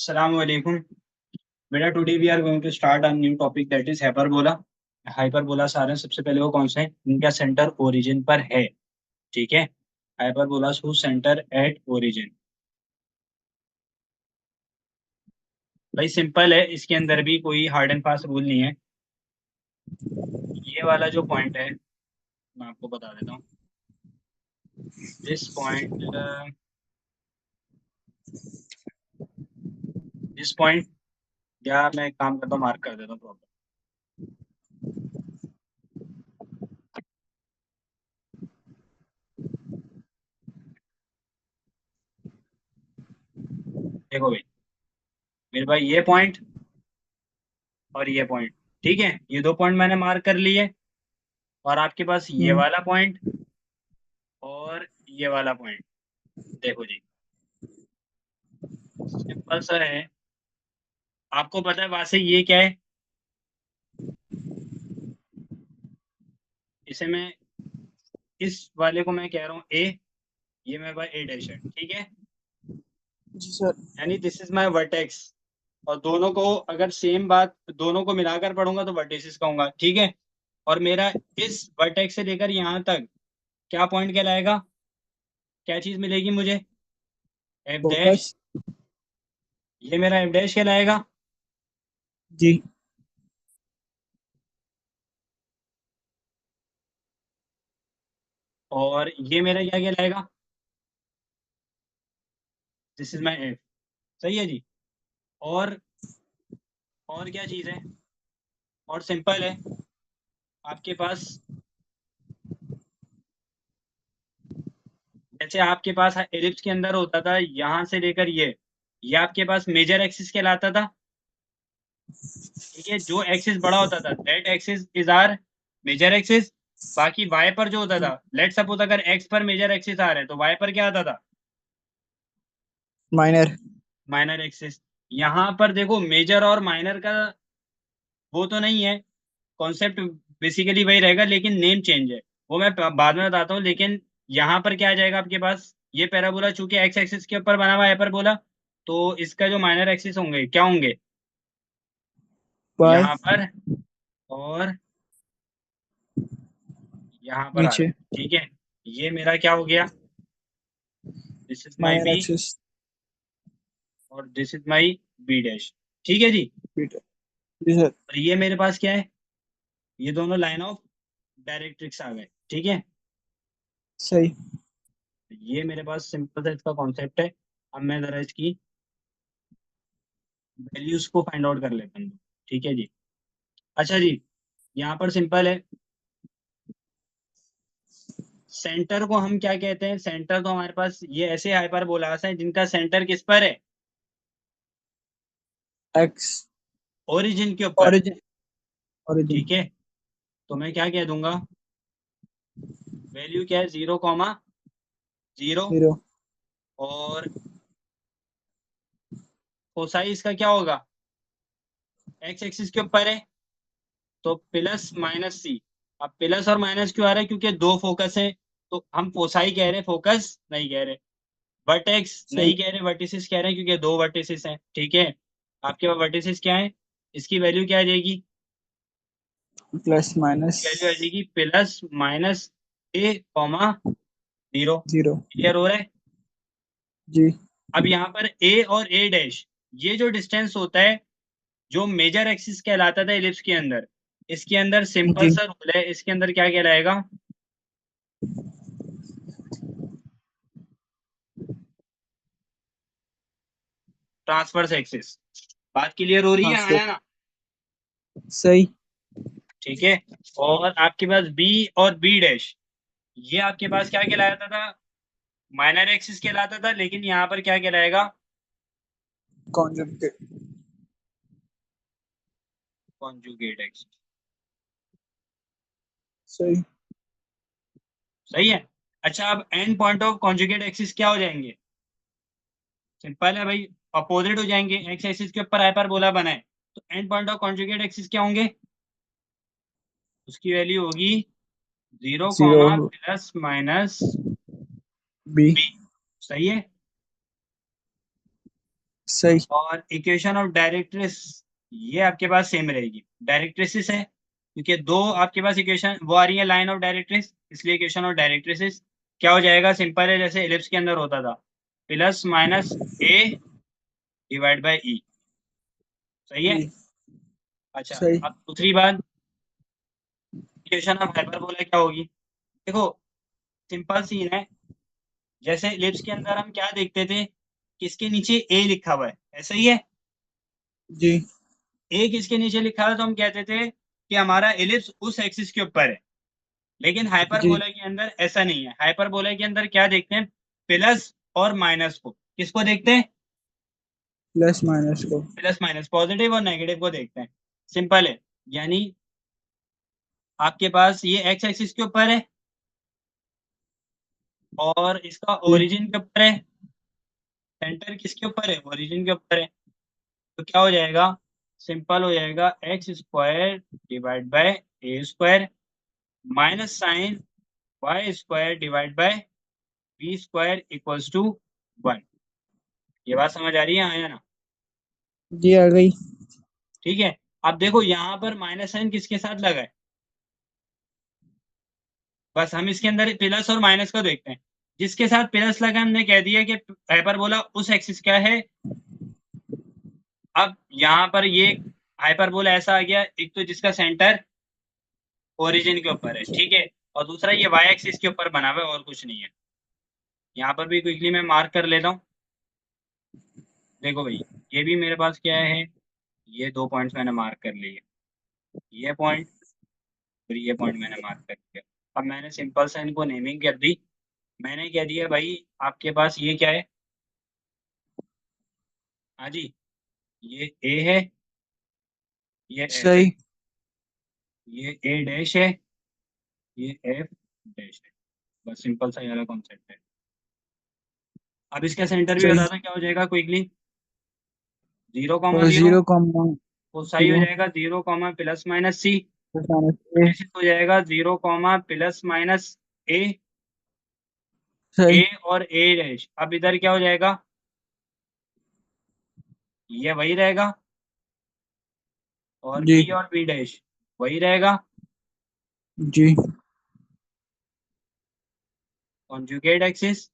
Assalamualaikum. बेटा today we are going to start a new topic that is hyperbola. Hyperbola सारे सबसे पहले वो कौन सा है इनका सेंटर ओरिजिन पर है। ठीक है। Hyperbola who centre at origin. भाई सिंपल है, इसके अंदर भी कोई हार्ड एंड फास्ट रूल नहीं है। ये वाला जो पॉइंट है मैं आपको बता देता हूँ। दिस पॉइंट दिस पॉइंट या मैं एक काम करता हूँ, मार्क कर देता हूँ प्रॉपर। देखो भाई, मेरे भाई ये पॉइंट और ये पॉइंट, ठीक है, ये दो पॉइंट मैंने मार्क कर लिए। और आपके पास ये हम्म, वाला पॉइंट और ये वाला पॉइंट। देखो जी, सिंपल सा है। आपको पता है वहां से ये क्या है, इसे मैं, इस वाले को मैं कह रहा हूँ ए, ये मेरे पास ए डैश है, ठीक है। जी सर। यानी दिस इज माय वर्टेक्स। और दोनों को अगर सेम बात दोनों को मिलाकर पढ़ूंगा तो वर्टिसेस कहूंगा, ठीक है। और मेरा इस वर्टेक्स से लेकर यहाँ तक क्या पॉइंट कहलाएगा, क्या चीज मिलेगी मुझे, एफ डैश। फोकस। ये मेरा एफ डैश कहलाएगा। जी। और ये मेरा क्या कहलाएगा, दिस इज माई एफ। सही है जी। और और क्या चीज है, और सिंपल है। आपके पास, जैसे आपके पास एलिप्स के अंदर होता था यहां से लेकर ये आपके पास मेजर एक्सिस कहलाता था। ठीक है, जो एक्सिस बड़ा होता था that axis is are major axis. बाकी वाई पर जो होता था, लेट सपोज अगर एक्स पर मेजर एक्सिस आ रहे हैं तो वाई पर क्या आता था, माइनर। Minor axis. यहाँ पर देखो मेजर और माइनर का वो तो नहीं है, कॉन्सेप्ट बेसिकली वही रहेगा, लेकिन नेम चेंज है। वो मैं बाद में बताता हूँ। लेकिन यहाँ पर क्या आ जाएगा आपके पास, ये पैराबोला चूंकि एक्स एक्सिस के ऊपर बना हुआ है पैराबोला, तो इसका जो माइनर एक्सिस होंगे क्या होंगे, बाय। यहाँ पर और यहाँ पर आ रहे नीचे। हैं, ठीक है। ये मेरा क्या हो गया, this is my minor B axis. और this is my B dash. ठीक है जी। बीटा। जी सर। और ये मेरे पास क्या है, ये दोनों लाइन ऑफ डायरेक्ट्रिक्स आ गए, ठीक है। सही। ये मेरे पास सिंपल सा इसका कॉन्सेप्ट है। अब मैं जरा इसकी वैल्यूज को फाइंड आउट कर लेता हूँ, ठीक है जी। अच्छा जी, यहाँ पर सिंपल है। सेंटर को हम क्या कहते हैं, सेंटर तो हमारे पास ये ऐसे हाइपरबोलास हैं जिनका सेंटर किस पर है, एक्स। ओरिजिन के ऊपर। ओरिजिन। ओरिजिन। ठीक है, तो मैं क्या कह दूंगा, वैल्यू क्या है, 0,0। जीरो। और कोसाई इसका क्या होगा, एक्स एक्सिस के ऊपर है, तो प्लस माइनस सी। अब प्लस और माइनस क्यों आ रहा है, क्योंकि दो फोकस है। तो हम फोसाई कह रहे हैं, फोकस नहीं कह रहे। वर्टेक्स सही। नहीं कह रहे, वर्टिसिस कह रहे हैं, क्योंकि दो वर्टिसिस हैं, ठीक है। आपके पास वर्टिसिस क्या है, इसकी वैल्यू क्या आ जाएगी, प्लस माइनस। वैल्यू आ जाएगी प्लस माइनस ए कॉमा 0। जीरो। क्लियर हो रहा है। जी। अब यहाँ पर ए और ए डैश, ये जो डिस्टेंस होता है, जो मेजर एक्सिस कहलाता था एलिप्स के अंदर, इसके अंदर सिंपल जी। सा रूल है, इसके अंदर क्या कहलाएगा, ट्रांसवर्स एक्सिस। बात क्लियर हो रही हाँ है, सर। आया ना। सही। ठीक है। और आपके पास बी और बी डैश, ये आपके पास क्या कहलाता था, माइनर एक्सिस कहलाता था, लेकिन यहाँ पर क्या कहलाएगा, कॉन्जुगेट। Conjugate axis. सही। सही है। अच्छा, अब and point of conjugate axis क्या हो जाएंगे, सिंपल है भाई, अपोजिट हो जाएंगे। एक्स एक्सिस के ऊपर हाइपरबोला बना है, तो end point of conjugate axis क्या होंगे, उसकी वैल्यू होगी 0 zero. Comma plus minus B. B. सही है। सही। और इक्वेशन ऑफ डायरेक्ट्रिस ये आपके पास सेम रहेगी, डायरेक्ट्रिसिस है क्योंकि दो आपके पास इक्वेशन वो आ रही है लाइन ऑफ डायरेक्ट्रिस, इसलिए इक्वेशन ऑफ डायरेक्ट्रिसिस क्या हो जाएगा, सिंपल है जैसे एलिप्स के अंदर होता था, plus minus A divide by E. सही है। जी। अच्छा, सही। अब दूसरी बात, इक्वेशन ऑफ हाइपरबोला क्या होगी। देखो सिंपल सीन है, जैसे एलिप्स के अंदर हम क्या देखते थे, किसके नीचे ए लिखा हुआ है, ऐसा ही है। जी। ए किसके नीचे लिखा है तो हम कहते थे कि हमारा एलिप्स उस एक्सिस के ऊपर है। लेकिन जी। हाइपरबोला के अंदर ऐसा नहीं है, हाइपरबोला के अंदर क्या देखते हैं, प्लस और माइनस को, किसको देखते हैं, प्लस माइनस को। प्लस माइनस, पॉजिटिव और नेगेटिव को देखते हैं। सिंपल है, यानी आपके पास ये एक्स एक्सिस के ऊपर है और इसका जी। ओरिजिन के ऊपर है, सेंटर किसके ऊपर है, ओरिजिन के ऊपर है। तो क्या हो जाएगा, सिंपल हो जाएगा, X square divide by A square minus sine Y square divide by B square equals to 1। ये बात समझ आ रही है, आया ना। जी आ गई। ठीक है। अब देखो यहाँ पर माइनस साइन किसके साथ लगा है, बस हम इसके अंदर प्लस और माइनस को देखते हैं। जिसके साथ प्लस लगा हमने कह दिया कि हाइपरबोला उस एक्सिस का है। अब यहाँ पर ये हाइपरबोला ऐसा आ गया, एक तो जिसका सेंटर ओरिजिन के ऊपर है, ठीक है, और दूसरा ये वाई एक्सिस के ऊपर बना हुआ है और कुछ नहीं है। यहाँ पर भी क्विकली मैं मार्क कर लेता हूँ। देखो भाई, ये भी मेरे पास क्या है, ये दो पॉइंट्स मैंने मार्क कर लिए, ये पॉइंट और ये पॉइंट मैंने मार्क कर दिया। अब मैंने सिंपल सा इनको नेमिंग कर दी। मैंने कह दिया भाई आपके पास ये क्या है, हाँ जी, ये ए है, ये एफ है, सही। ये ए डैश है, ये एफ डैश है। बस सिंपल सा ये वाला कॉन्सेप्ट है। अब इसका सेंटर भी सही। बता दो क्या हो जाएगा क्विकली, 0,0, जीरो कॉमा तो सही हो जीरो जाएगा 0, प्लस माइनस सी, प्लस माइनस ए। ऐसे हो जाएगा 0, प्लस माइनस ए, ए सही। और ए डैश। अब इधर क्या हो जाएगा, ये वही रहेगा, और जी। बी और बी डैश वही रहेगा। जी। कॉन्जुगेट एक्सिस,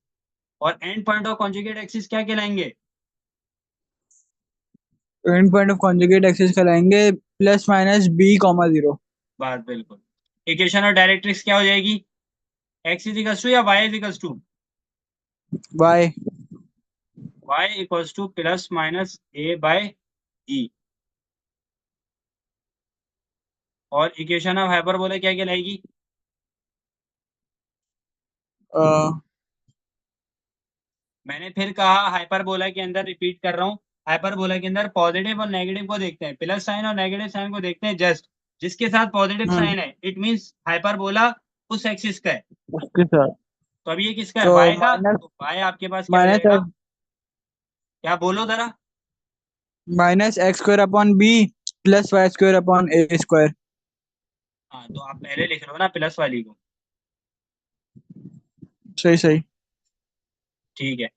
और end point of conjugate axis क्या कहलाएंगे, end point of conjugate axis कराएंगे plus minus B comma zero. बात बिल्कुल। इक्वेशन और डायरेक्ट्रिक्स क्या हो जाएगी, एक्स इज इक्वल्स टू या Y is equals to, Y. Y equals to plus minus A by E. और इक्वेशन ऑफ हाइपरबोला क्या कहलाएगी, मैंने फिर कहा हाइपरबोला के अंदर, रिपीट कर रहा हूँ, हाइपरबोला के अंदर पॉजिटिव और नेगेटिव को देखते हैं, प्लस साइन और नेगेटिव साइन को देखते हैं जस्ट। जिसके साथ पॉजिटिव साइन है इट मींस हाइपरबोला उस एक्सिस का है। उसके साथ तो अब ये किसका है, तो वाई का, माइनस तो वाई आपके पास क्या हो माइनस जाएगा, एक्स क्या बोलो जरा। Minus X square upon B plus Y square upon A square. हाँ तो आप पहले लिख लो ना प्लस वाली को। सही। सही। ठीक है,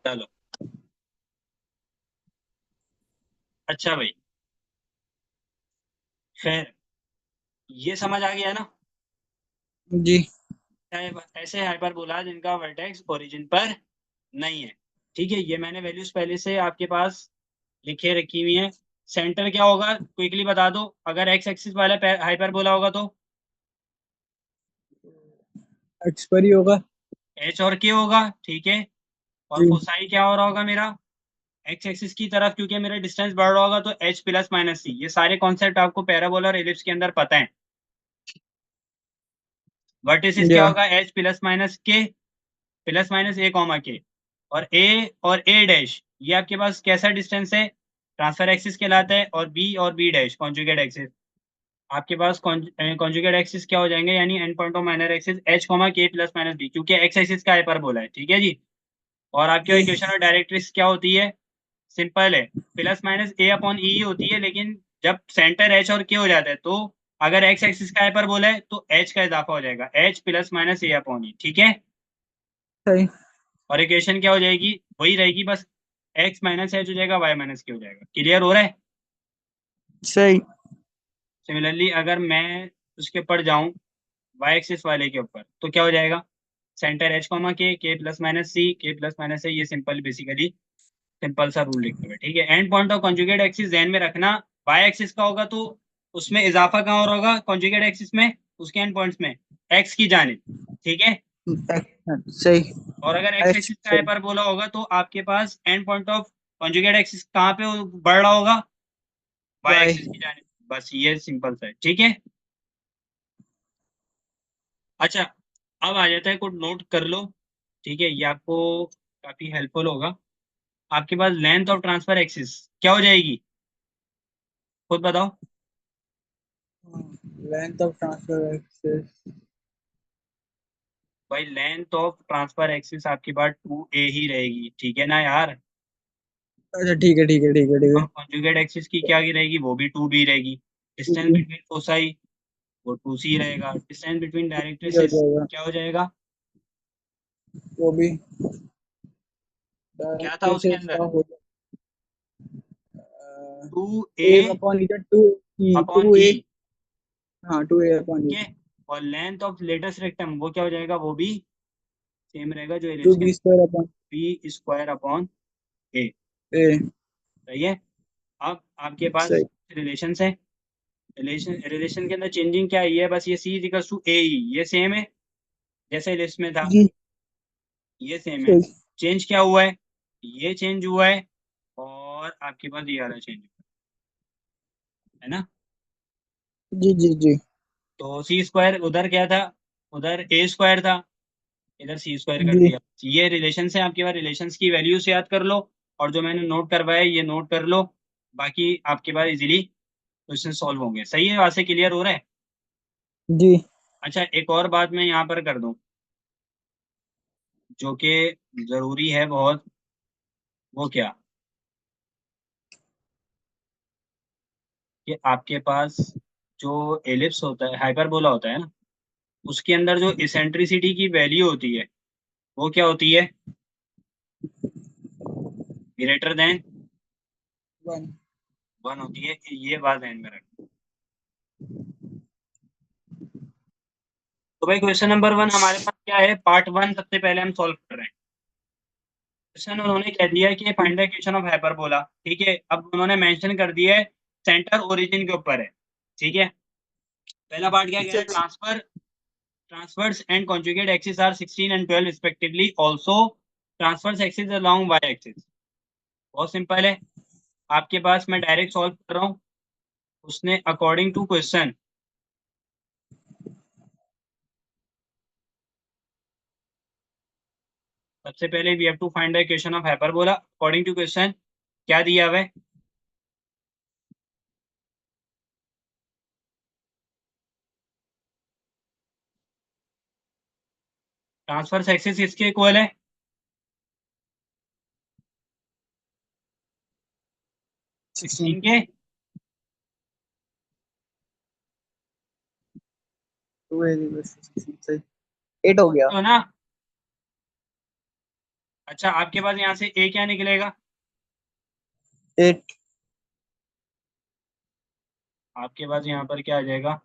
चलो। अच्छा भाई, खैर ये समझ आ गया ना। जी। ऐसे हाइपरबोला जिनका वर्टेक्स ओरिजिन पर नहीं है, ठीक है, ये मैंने वैल्यूज पहले से आपके पास लिखे रखी हुई है। सेंटर क्या होगा क्विकली बता दो, अगर एक्स एक्सिस वाला हाइपरबोला होगा तो एक्स पर ही होगा। एच और के होगा, ठीक है। और जी। फोसाई क्या हो रहा होगा मेरा, एक्स एक्सिस की तरफ क्योंकि मेरा डिस्टेंस बढ़ रहा होगा तो एच प्लस माइनस सी। ये सारे कॉन्सेप्ट आपको पैराबोला और एलिप्स के अंदर पता है। वर्टिसिस क्या या होगा, एच प्लस माइनस के, प्लस माइनस ए कॉमा के, और ए डैश ये आपके पास कैसा डिस्टेंस है, ट्रांसफर एक्सिस कहलाता है। और बी डैश कॉन्जुगेट एक्सिस। आपके पास कॉन्जुगेट एक्सिस क्या हो जाएंगे, यानी and point of minor axis H comma के प्लस माइनस बी, क्योंकि एक्स एक्सिस का हाइपरबोला है, ठीक है जी। और आपके जी। इक्वेशन और डायरेक्ट्रिक्स क्या होती है, सिंपल है, प्लस माइनस ए अपॉन ई होती है, लेकिन जब सेंटर एच और के हो जाता है तो अगर एक्स एक्सिस का हाइपरबोला है तो एच का इजाफा हो जाएगा, H plus minus A upon ई, ठीक है। सही। और इक्वेशन क्या हो जाएगी, वही रहेगी, बस x माइनस एच हो जाएगा, y माइनस के हो जाएगा। क्लियर हो रहा है? सही। सिमिलरली अगर मैं उसके ऊपर जाऊं, y एक्सिस वाले के ऊपर, तो क्या हो जाएगा, सेंटर एच कॉमा के प्लस माइनस सी, के प्लस माइनस है, ये सिंपल बेसिकली सिंपल सा रूल लिखते हुए, ठीक है। And point of conjugate axis ध्यान में रखना, बाय एक्सिस का होगा तो उसमें इजाफा कहाँ और होगा, कॉन्जुगेट एक्सिस में, उसके एंड पॉइंट्स में एक्स की जानिब, ठीक है। सही। और अगर एक्स एच एक्सिस का सही। हाइपरबोला होगा तो आपके पास end point of conjugate axis कहाँ पे बढ़ रहा होगा, बाय बाय। एक्सिस की जानिब। बस ये सिंपल सा है, ठीक है। अच्छा, अब आ जाता है, कुछ नोट कर लो, ठीक है, ये आपको काफी हेल्पफुल होगा। आपके पास लेंथ ऑफ ट्रांसफर एक्सिस क्या हो जाएगी, खुद बताओ। Length of transfer axis. भाई लेंथ ऑफ ट्रांसफर एक्सिस आपकी बात 2a ही रहेगी, ठीक है ना यार। अच्छा ठीक है ठीक है ठीक है ठीक और है। कॉन्जुगेट एक्सिस की क्या की रहेगी, वो भी 2b रहेगी। डिस्टेंस ठीक बिटवीन फोसाई वो 2c रहेगा। डिस्टेंस बिटवीन हो डायरेक्ट्रिसेस जाएगा क्या हो जाएगा, वो भी। क्या था उसके डायरेक्ट्रिसेस अंदर, का हो 2a ए अपॉन इधर टू ई अपॉन टू ई, ए। हाँ टू ए अपॉन ठीक ई। है। और लेंथ ऑफ लेटेस्ट रेक्टम वो क्या हो जाएगा, वो भी सेम रहेगा जो टू एलएच के बी अंदर, square upon B square upon A. A. सही है। अब आपके पास सही। रिलेशन है, रिलेशन रिलेशन के अंदर चेंजिंग क्या है, ये बस ये सी इक्वल्स टू ए, ये सेम है जैसे लिस्ट में था, जी। ये सेम है। सही। चेंज क्या हुआ है, ये चेंज हुआ है, और आपके पास ये वाला चेंज हुआ है ना। जी जी जी। तो सी स्क्वायर उधर क्या था, उधर ए स्क्वायर था, इधर सी स्क्वायर कर जी दिया। ये रिलेशन से आपके पास रिलेशंस की वैल्यूज याद कर लो, और जो मैंने नोट करवाया ये नोट कर लो, बाकी आपके पास इजीली क्वेश्चन सॉल्व होंगे। सही है, वहां से क्लियर हो रहा है। जी। अच्छा, एक और बात मैं यहाँ पर कर दूं, जो कि जरूरी है बहुत, वो क्या, कि आपके पास जो एलिप्स होता है, हाइपरबोला होता है ना, उसके अंदर जो इसेंट्रिसिटी की वैल्यू होती है वो क्या होती है, ग्रेटर देन वन। 1 होती है, ये बात ध्यान में रखना। तो भाई क्वेश्चन नंबर 1 हमारे पास क्या है, पार्ट 1 सबसे पहले हम सॉल्व कर रहे हैं। क्वेश्चन उन्होंने कह दिया है कि find the equation of hyperbola, ठीक है। अब उन्होंने मेंशन कर दिया है सेंटर ओरिजिन के ऊपर है, ठीक है। पहला पार्ट क्या कह रहा है, transfer transverse and conjugate axes are 16 and 12 respectively, also transverse axis along y axis। बहुत सिंपल है, आपके पास मैं डायरेक्ट सॉल्व कर रहा हूँ। उसने अकॉर्डिंग टू क्वेश्चन, सबसे पहले we have to find the equation of hyperbola according to question. क्या दिया हुआ है, ट्रांसवर्स एक्सिस इसके इक्वल है, 16। 16 के, टू ए बस 16 सही। 8 हो गया। तो ना। अच्छा, आपके पास यहाँ से ए क्या निकलेगा, 8। आपके पास यहाँ पर क्या आ जाएगा,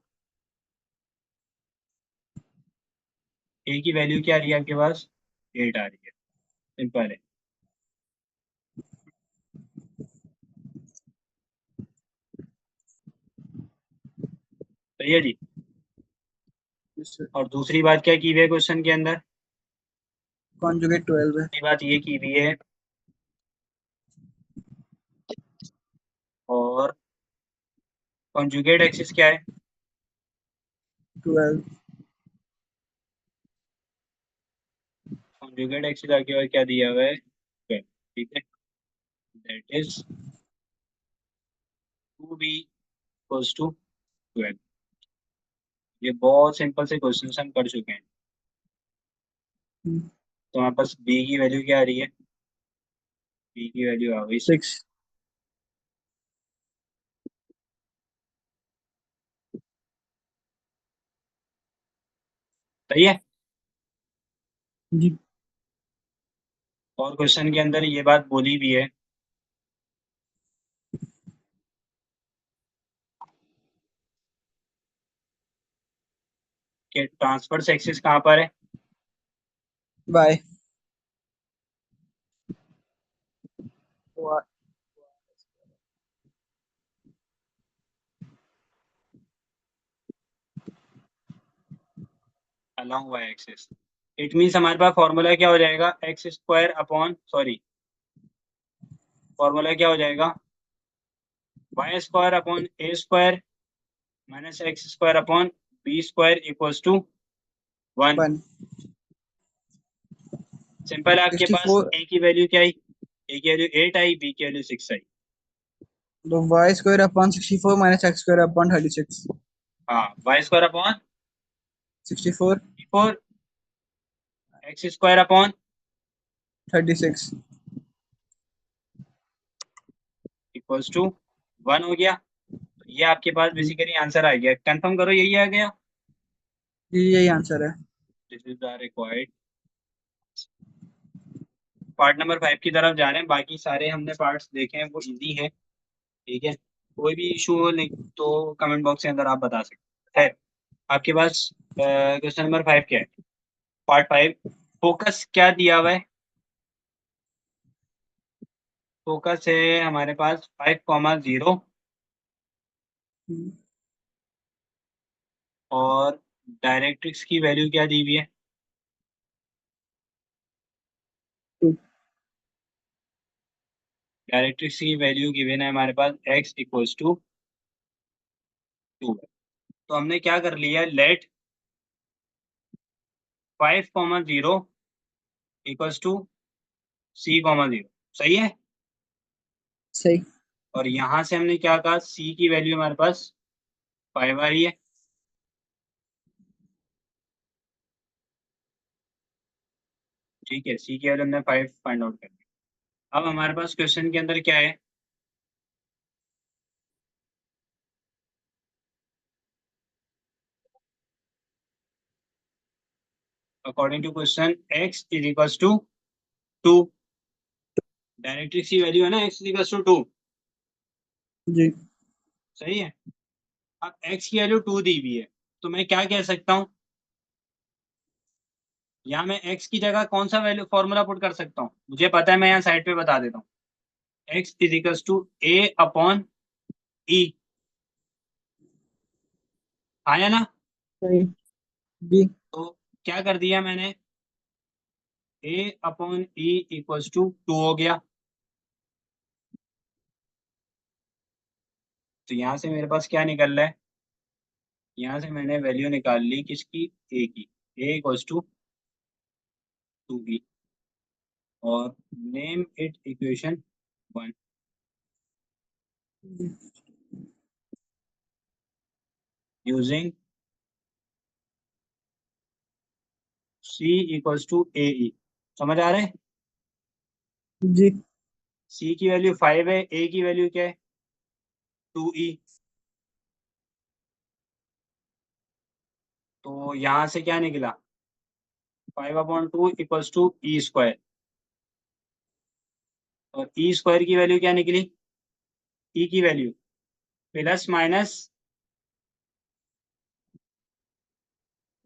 ए की वैल्यू क्या आ रही है आपके पास, 8 आ रही है, सिंपल है। सही है जी। और दूसरी बात क्या की हुई है क्वेश्चन के अंदर, कॉन्जुगेट 12 है। दूसरी बात ये की हुई है, और कॉन्जुगेट एक्सिस क्या है, 12। कॉन्जुगेट एक्सिस आगे और क्या दिया हुआ है, 12, ठीक है। That is 2b equals to 12। ये बहुत सिंपल से क्वेश्चन हम कर चुके हैं। तो हमारे पास b की वैल्यू क्या आ रही है, b की वैल्यू आ गई 6। 6। सही है। जी। और क्वेश्चन के अंदर ये बात बोली भी है कि ट्रांसफर्स एक्सिस कहाँ पर है? By along Y axis. It means हमारे पास फॉर्मूला क्या हो जाएगा, X square upon sorry, formula क्या हो जाएगा, Y square upon A square minus X square upon B square equals to 1। 1। Simple है, आपके पास 64। ए की वैल्यू क्या आई, ए की वैल्यू 8 आई, बी की वैल्यू 6 आई। तो Y square upon 64 minus X square upon 36। हाँ, Y square upon 64। 4, X square upon 36। Equals to 1 हो गया। तो ये आपके पास जी, बेसिकली आंसर आ गया, कंफर्म करो यही आ गया। यही आंसर है। This is the required. Part number 5 की तरफ जा रहे हैं, बाकी सारे हमने पार्ट्स देखे हैं वो इजी है। ठीक है, कोई भी इशू हो तो कमेंट बॉक्स के अंदर आप बता सकते हैं। आपके पास क्वेश्चन नंबर 5 क्या है, पार्ट 5। फोकस क्या दिया हुआ है, फोकस है हमारे पास 5,0 और डायरेक्ट्रिक्स की वैल्यू क्या दी हुई है, 2। डायरेक्ट्रिक्स की वैल्यू गिवन है हमारे पास x इक्वल्स टू 2। तो हमने क्या कर लिया, लेट 5,0 इक्वल्स टू c,0 सही है। सही। और यहाँ से हमने क्या कहा, c की वैल्यू हमारे पास 5 आ रही है। ठीक है, c की वैल्यू हमने 5 फाइंड आउट कर ली। अब हमारे पास क्वेश्चन के अंदर क्या है, according to question x is equals to 2, directrix की वैल्यू है ना x इज इक्वल्स टू 2, जी। सही है। अब x की वैल्यू 2 दी हुई है, तो मैं क्या कह सकता हूँ, यहाँ मैं x की जगह कौन सा वैल्यू फॉर्मूला पुट कर सकता हूँ, मुझे पता है, मैं यहाँ साइड पे बता देता हूँ। x is equals to a upon E, आया ना। सही। जी। तो क्या कर दिया मैंने, a upon E equals to 2 हो गया। तो यहाँ से मेरे पास क्या निकल रहा है, यहाँ से मैंने वैल्यू निकाल ली किसकी, a की, a इक्वल्स टू 2 की, और name it equation 1 using c equals to A E. समझ आ रहा है, जी। c की वैल्यू 5 है, a की वैल्यू क्या है, 2e। तो यहाँ से क्या निकला, 5/2 इक्वल्स टू ई स्क्वायर, और ई स्क्वायर की वैल्यू क्या निकली, ई की वैल्यू प्लस माइनस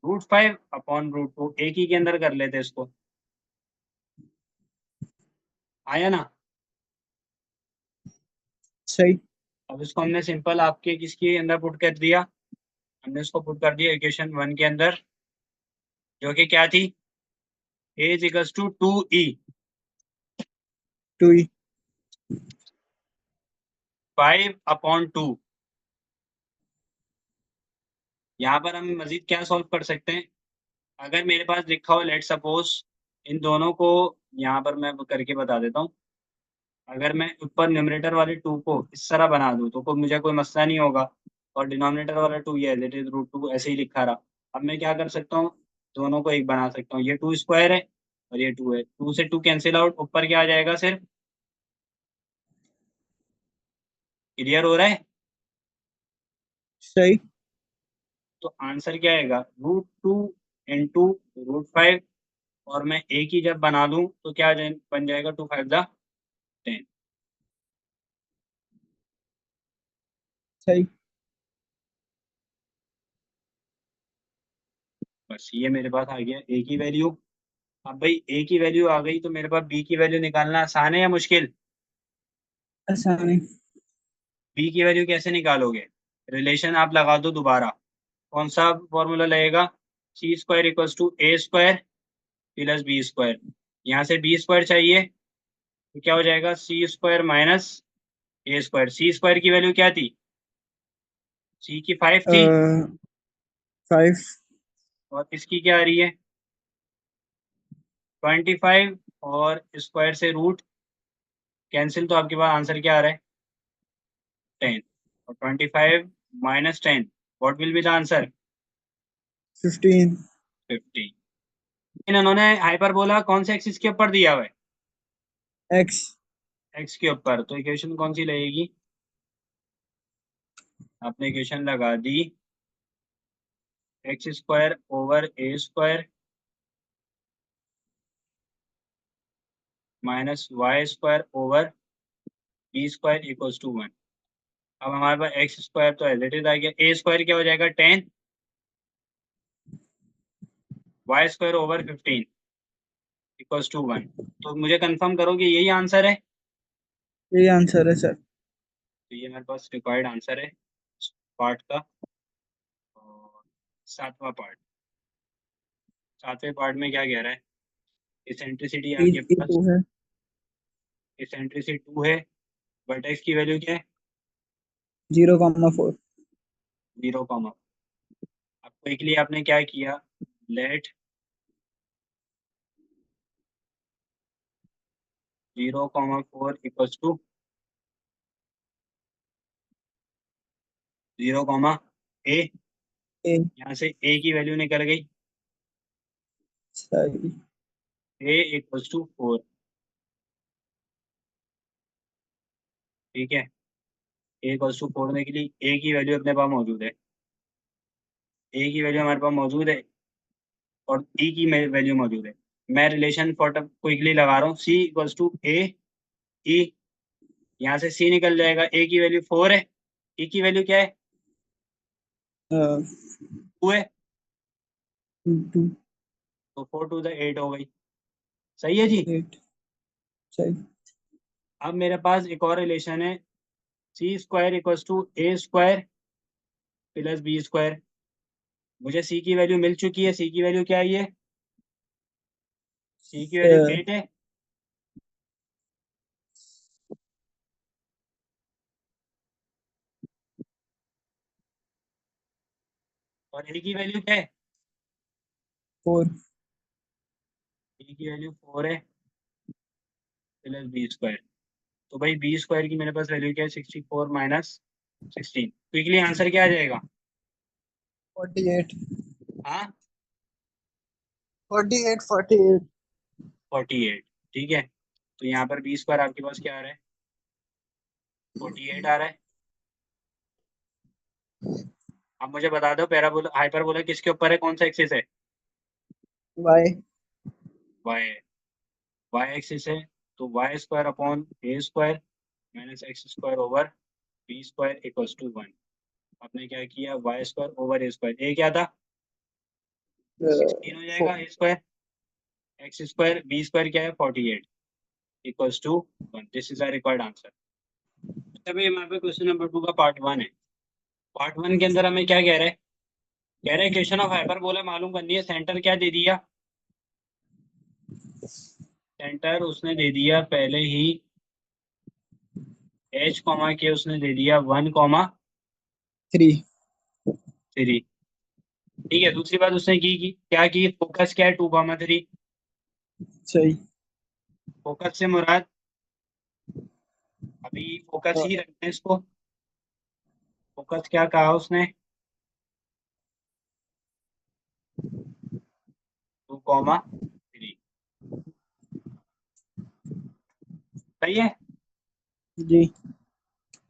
√5/√2, एक ही के अंदर कर लेते इसको, आया ना। सही। अब इसको हमने सिंपल आपके किसके अंदर पुट कर दिया, हमने इसको पुट कर दिया इक्वेशन 1 के अंदर, जो कि क्या थी, a is equals to 2e, 2 ही। 5/2। यहाँ पर हम मजीद क्या सॉल्व कर सकते हैं, अगर मेरे पास लिखा हो लेट सपोज, इन दोनों को यहाँ पर मैं करके बता देता हूँ, अगर मैं ऊपर न्यूमरेटर वाले 2 को इस तरह बना दूँ तो मुझे कोई मसला नहीं होगा, और डिनोमिनेटर वाला 2 ये एज इट इज √2 ऐसे ही लिखा रहा। अब मैं क्या कर सकता हूँ, दोनों को एक बना सकता हूँ, ये 2 स्क्वायर है और ये 2 है, 2 से 2 कैंसिल आउट, ऊपर क्या आ जाएगा सिर्फ, क्लियर हो रहा है। सही। तो आंसर क्या आएगा, √2 इंटू √5 और मैं ए की जब बना दूं तो क्या बन जाएगा, 2 5 10। सही। बस ये मेरे पास आ गया ए की वैल्यू। अब भाई ए की वैल्यू आ गई तो मेरे पास बी की वैल्यू निकालना आसान है या मुश्किल? आसानी। बी की वैल्यू कैसे निकालोगे? रिलेशन आप लगा दो दोबारा। कौन सा फॉर्मूला लगेगा? C² equals to A² plus B²। यहाँ से B² चाहिए तो क्या हो जाएगा, C² माइनस A²। C² की वैल्यू क्या थी? C की 5 थी। 5। और इसकी क्या आ रही है? 25। और स्क्वायर से रूट कैंसिल, तो आपके पास आंसर क्या आ रहा है? 10। और 25 minus 10, what will be the answer? 15। 50। लेकिन उन्होंने हाइपरबोला कौन से एक्सिस के ऊपर दिया हुआ है? एक्स। एक्स के ऊपर, तो इक्वेशन कौन सी लगेगी? आपने इक्वेशन लगा दी x² over A² minus Y² over B² equals to 1। अब हमारे पास x² तो एज इट इज आ गया। A² क्या हो जाएगा, 10। Y² over 15 equals to 1। तो मुझे कंफर्म करो कि यही आंसर है। यही आंसर है सर। तो ये मेरे पास रिक्वायर्ड आंसर है पार्ट का। और सातवां पार्ट, सातवें पार्ट में क्या कह रहा है? इसेंट्रिसिटी ई आपके ई पास, टू है। इसेंट्रिसिटी 2 है। वर्टेक्स की वैल्यू क्या है? 0,4। 0। अब क्विकली आपने क्या किया, लेट 0,4 इक्वल्स टू 0, ए। यहाँ से ए की वैल्यू निकल गई। सही। ए इक्वल्स टू 4। ठीक है, ए इक्वल्स टू 4 के लिए ए की वैल्यू अपने पास मौजूद है। ए की वैल्यू हमारे पास मौजूद है और ई की वैल्यू मौजूद है। मैं रिलेशन फॉर क्विकली लगा रहा हूँ, सी इक्वल्स टू ए ई। यहाँ से सी निकल जाएगा, ए की वैल्यू 4 है, ई की वैल्यू क्या है? 2 है। 2। तो 4 टू द 8 हो गई। सही है जी। 8। सही। अब मेरे पास एक और रिलेशन है, C² equals to A² plus B²। मुझे सी की वैल्यू मिल चुकी है। सी की वैल्यू क्या है ये? सी की वैल्यू 8 है। और ए की वैल्यू क्या है? 4। ए की वैल्यू 4 है प्लस B²। तो भाई B² की मेरे पास वैल्यू क्या है? 64 माइनस 16। क्विकली आंसर क्या आ जाएगा? 48। हाँ, 48। 48। 48। ठीक है, तो यहाँ पर B² आपके पास क्या आ रहा है? 48 आ रहा है। अब मुझे बता दो, पैराबोला हाइपरबोला किसके ऊपर है, कौन सा एक्सिस है? वाई। वाई। वाई एक्सिस है। तो Y² upon A² minus x² over B² equals to 1। आपने क्या किया, Y² ओवर A²। ए क्या था? 16 हो जाएगा। 4। A² x² B² क्या है? 48 equals to 1। This is a required answer. तभी हमारे पे क्वेश्चन नंबर 2 का पार्ट 1 है। पार्ट 1 के अंदर हमें क्या कह रहा है? कह रहे हैं इक्वेशन ऑफ हाइपरबोला मालूम करनी है। सेंटर क्या दे दिया? सेंटर उसने दे दिया पहले ही h कॉमा के, उसने दे दिया 1,3। 3। ठीक है, दूसरी बात उसने की क्या की, फोकस क्या है? 2,3। सही। फोकस से मुराद, अभी फोकस ही रखते हैं इसको। फोकस क्या कहा उसने? 2,3। सही है। जी।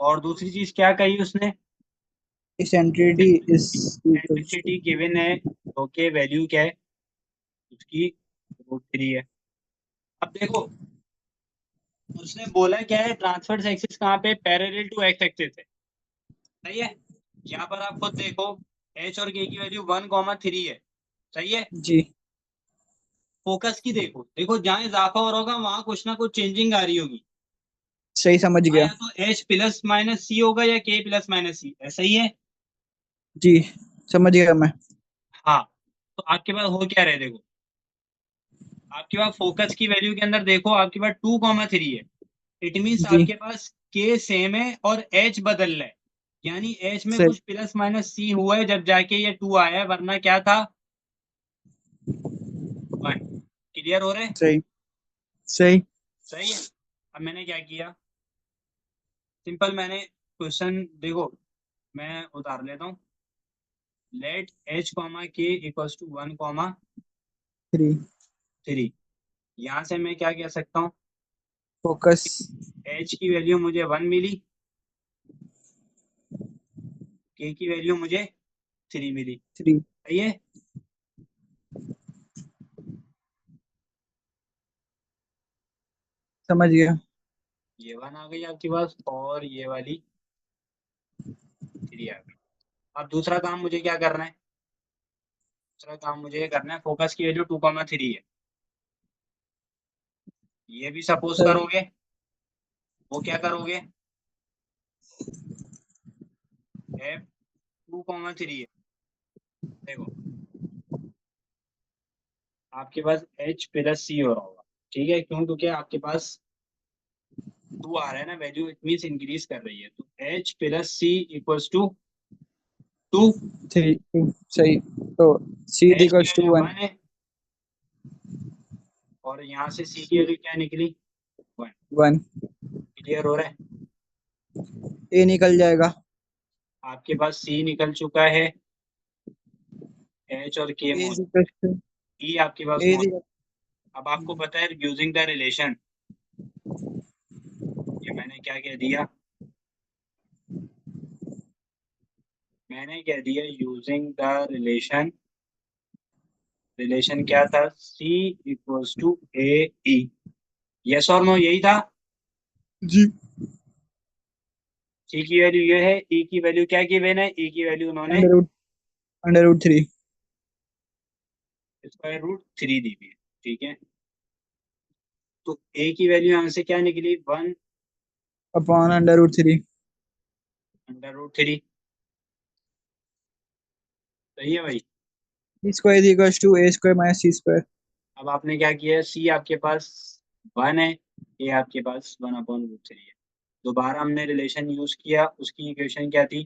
और दूसरी चीज क्या कही उसने? इसेंट्रिटी इज इक्वल्स टू। एंटिसिटी गिवन है, तो के वैल्यू क्या है उसकी? √3 है। अब देखो उसने बोला क्या है, ट्रांसफर एक्सिस कहाँ पे, पैरेलल टू एक्स एक्सिस है, सही है। यहाँ पर आप खुद देखो एच और के की वैल्यू 1,3 है, सही है। जी फोकस की देखो, देखो जहाँ इजाफा हो रहा होगा वहां कुछ ना कुछ चेंजिंग आ रही होगी। सही समझ हाँ, गया। या तो एच प्लस माइनस सी होगा या के प्लस माइनस सी, ऐसा ही है। जी समझ गया मैं। हाँ, तो आपके पास हो क्या रहे, देखो आपके पास फोकस की वैल्यू के अंदर देखो आपके पास 2,3 है। इट मीन्स जी आपके पास के सेम है और एच बदल रहा है, यानी एच में सही कुछ प्लस माइनस सी हुआ है जब जाके ये 2 आया है, वरना क्या था 1। क्लियर हो रहा है? सही सही। सही है। अब मैंने क्या किया, सिंपल मैंने क्वेश्चन देखो मैं उतार लेता हूँ। लेट एच कॉमा के इक्वल्स टू 3 1,3। यहाँ से मैं क्या कह सकता हूँ, फोकस एच की वैल्यू मुझे 1 मिली, के की वैल्यू मुझे 3 मिली, 3 सही है। समझ गया। ये 1 आ गई आपके पास और ये वाली 3 आ गई। अब दूसरा काम मुझे क्या करना है, दूसरा काम मुझे ये करना है, फोकस की वैल्यू 2,3 है, ये भी सपोज सही करोगे, वो क्या करोगे, एफ 2,3 है, देखो आपके पास एच प्लस सी हो रहा होगा, ठीक है, क्यों, क्योंकि आपके पास 2 आ रहा है ना, वैल्यू इट मीन्स इंक्रीज कर रही है, तो H plus C equals to 2। 3 सही। तो सी एच की इक्वल्स टू वैल्यू 1 1 है और यहाँ से सी की वैल्यू क्या निकली, 1। 1 क्लियर हो रहा है? ए निकल जाएगा। आपके पास सी निकल चुका है, एच और के ए मौजूद, इक्वल्स टू ई आपके पास ए मौजूद। अब आपको पता है यूजिंग द रिलेशन, ये मैंने क्या कह दिया, मैंने कह दिया यूजिंग द रिलेशन, रिलेशन क्या था, C equals to A E, yes और नो, यही था। जी सी की वैल्यू ये है, ई की वैल्यू क्या गिवन है, ई की वैल्यू उन्होंने अंडर रूट 3 √3 दी हुई है, ठीक है। तो ए की वैल्यू यहाँ से क्या निकली, 1 अपॉन अंडर रूट 3। √3, सही है भाई। B square equals to A square minus C square. अब आपने क्या किया, सी आपके पास 1 है, ए आपके पास 1/√3 है, दोबारा हमने रिलेशन यूज किया, उसकी इक्वेशन क्या थी,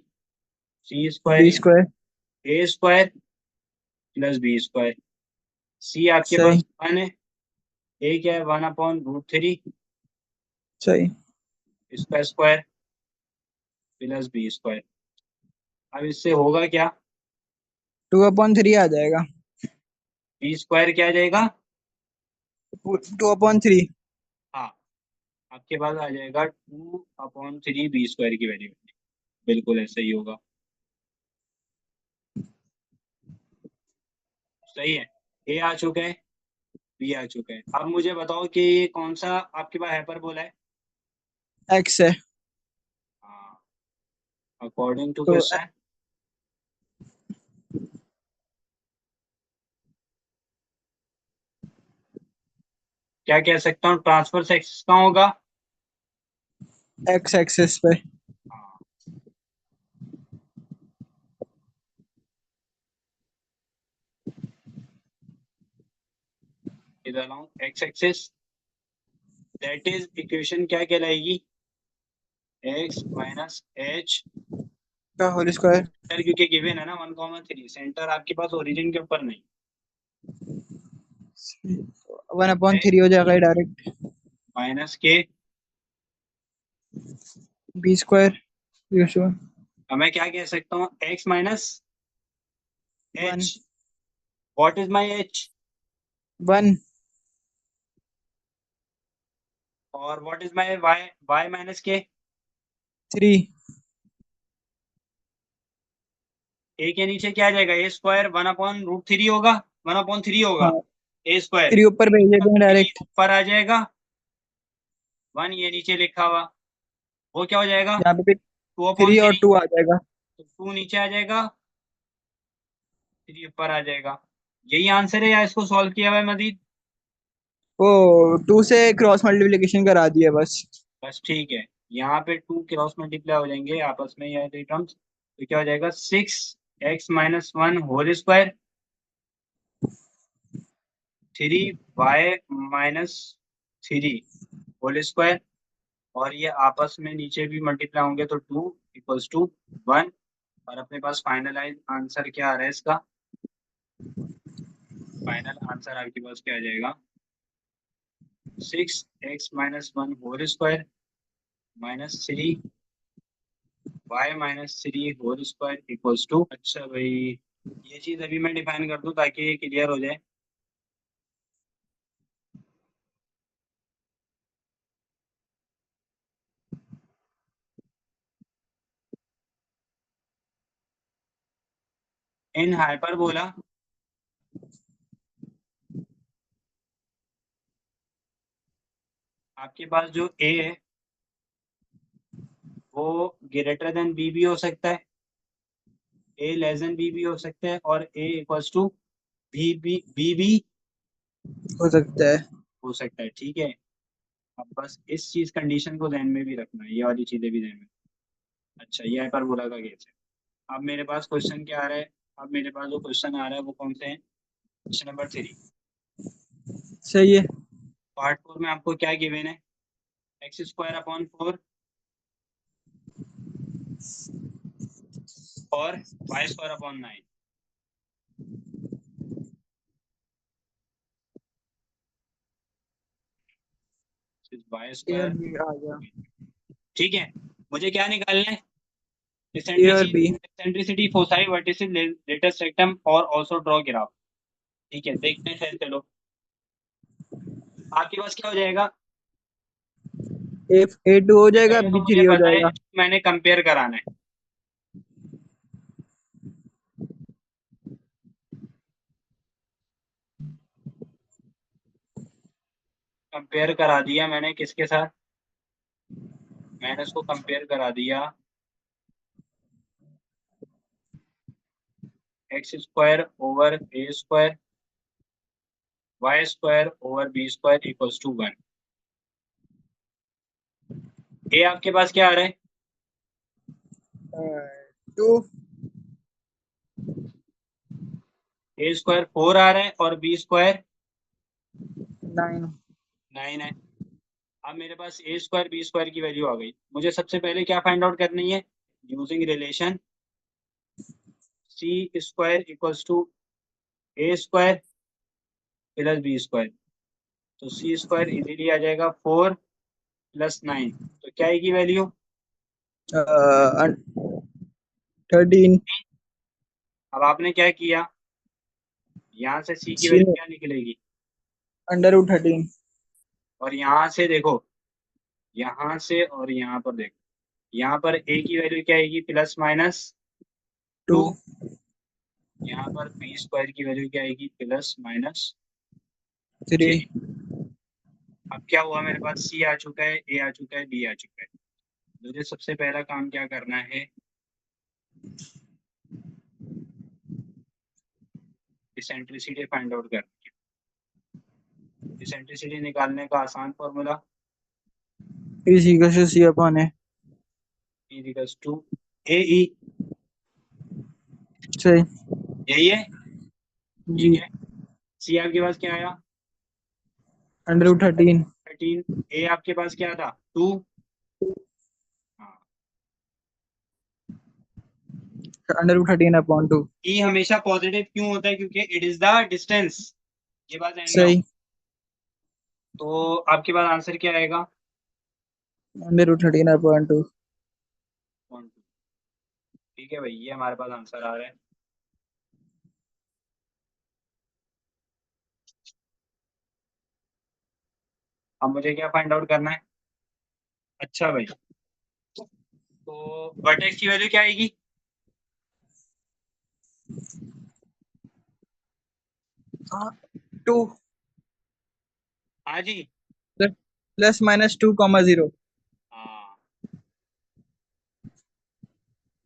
सी बी स्क्वायर स्क्वायर ए स्क्वायर प्लस बी स्क्वायर, सी आपके सही पास 1 है, ए क्या है 1/√3, सही। इसका स्क्वायर प्लस बी स्क्वायर। अब इससे होगा क्या, 2/3 आ जाएगा। बी स्क्वायर क्या आ जाएगा, 2/3 हाँ आपके पास आ जाएगा 2/3 बी स्क्वायर की वैल्यू, बिल्कुल ऐसा ही होगा, सही है। ए आ चुका है, बी आ चुका है, अब मुझे बताओ कि ये कौन सा आपके पास हाइपरबोला है। एक्स है। हाँ, अकॉर्डिंग टू तो क्वेश्चन क्या कह सकता हूँ, ट्रांसफर एक्सिस कहाँ होगा, एक्स एक्सेस पे। हाँ, इधर लाऊं x axis, that is equation क्या कहलाएगी, एक्स माइनस एच, का होल स्क्वायर। क्योंकि गिवन है ना 1,3, सेंटर आपके पास ओरिजिन के ऊपर नहीं, 1/3 हो जाएगा direct. Minus K, B square usual अब मैं क्या कह सकता हूँ, X minus 1 H, what is my H, 1 और what is my Y, Y minus K, 3 ए के नीचे क्या आ जाएगा, ए स्क्वायर 1/√3 होगा, 1/3 होगा, हाँ ए स्क्वायर 3 ऊपर भेज देते हैं डायरेक्ट। ऊपर आ जाएगा, 1 ये नीचे लिखा हुआ, वो क्या हो जाएगा, यहाँ पे 2 अपॉन 3 और थ्री 2 आ जाएगा। तो 2 नीचे आ जाएगा, 3 ऊपर आ जाएगा। यही आंसर है या इसको सॉल्व किया हुआ है मजीद? वो 2 से क्रॉस मल्टीप्लिकेशन करा दिया बस। बस ठीक है। यहाँ पे 2 क्रॉस मल्टीप्लाई हो जाएंगे आपस में या टर्म्स, तो क्या हो जाएगा, 6x - 1 whole square, 3y - 3 whole square, और ये आपस में नीचे भी मल्टीप्लाई होंगे तो 2 = 1। और अपने पास फाइनलाइज आंसर क्या आ रहा है इसका, फाइनल आंसर आपके पास क्या आ जाएगा, 6x - 1 whole square -3y - 3 whole square equals to, अच्छा भाई ये चीज अभी मैं डिफाइन कर दूं ताकि ये क्लियर हो जाए। इन हाइपरबोला, आपके पास जो ए है वो ग्रेटर देन बी भी हो सकता है, ए लेस देन बी भी हो सकता है, और ए इक्वल्स टू बी भी हो सकता है। हो सकता है, ठीक है। अब बस इस चीज कंडीशन को ध्यान में भी रखना है, ये वाली चीजें भी ध्यान में। अच्छा ये हाइपरबोला का केस है। अब मेरे पास क्वेश्चन क्या आ रहा है, अब मेरे पास जो क्वेश्चन आ रहा है वो कौन से हैं, क्वेश्चन नंबर 3। सही है। पार्ट 4 में आपको क्या गिवन है, x² / 4 और y² / 9। वाई ए और स्क्वायर बी आ गया। ठीक है। मुझे क्या निकालना है, ए और B. Eccentricity, foci, vertices, latus rectum और ऑल्सो ड्रॉ ग्राफ। ठीक है देखते हैं फिर, चलो आपके पास क्या हो जाएगा, A2 हो जाएगा, पहले तो मुझे B3 हो पता है, जाएगा। मैंने कंपेयर कराना है। कंपेयर करा दिया मैंने किसके साथ, मैंने उसको कंपेयर करा दिया, x² / A² y² / B² = 1। ए आपके पास क्या आ रहा है, 2 A² 4 आ रहा है और B² 9। 9 है। अब मेरे पास A² B² की वैल्यू आ गई, मुझे सबसे पहले क्या फाइंड आउट करनी है, using relation C² = A² + B²। तो C² इजीली आ जाएगा 4 + 9, तो क्या आएगी वैल्यू, 13। अब आपने क्या किया, यहाँ से C की सी वैल्यू में क्या निकलेगी, √13। और यहाँ से देखो, यहाँ से और यहाँ पर देखो, यहाँ पर A की वैल्यू क्या आएगी, ±2। 2। यहाँ पर B² की वैल्यू क्या आएगी, ±3। 3। अब क्या हुआ, मेरे पास C आ चुका है, A आ चुका है, B आ चुका है। मुझे सबसे पहला काम क्या करना है, इसेंट्रिसिटी फाइंड आउट करनी है। इसेंट्रिसिटी निकालने का आसान फॉर्मूला, C/C/A। E = AE, सही। यही है, ठीक जी। है। सी आपके पास क्या आया, √13। 13। ए आपके पास क्या था, 2। हाँ, √13/2। ई हमेशा पॉजिटिव क्यों होता है, क्योंकि इट इज द डिस्टेंस, ये बात ध्यान में हो। सही। तो आपके पास आंसर क्या आएगा, √13/2। 1, 2। ठीक है भाई, ये हमारे पास आंसर आ रहा है। अब मुझे क्या फाइंड आउट करना है, अच्छा भाई, तो वर्टेक्स की वैल्यू क्या आएगी, 2। हाँ जी। Plus minus 2,0। हाँ,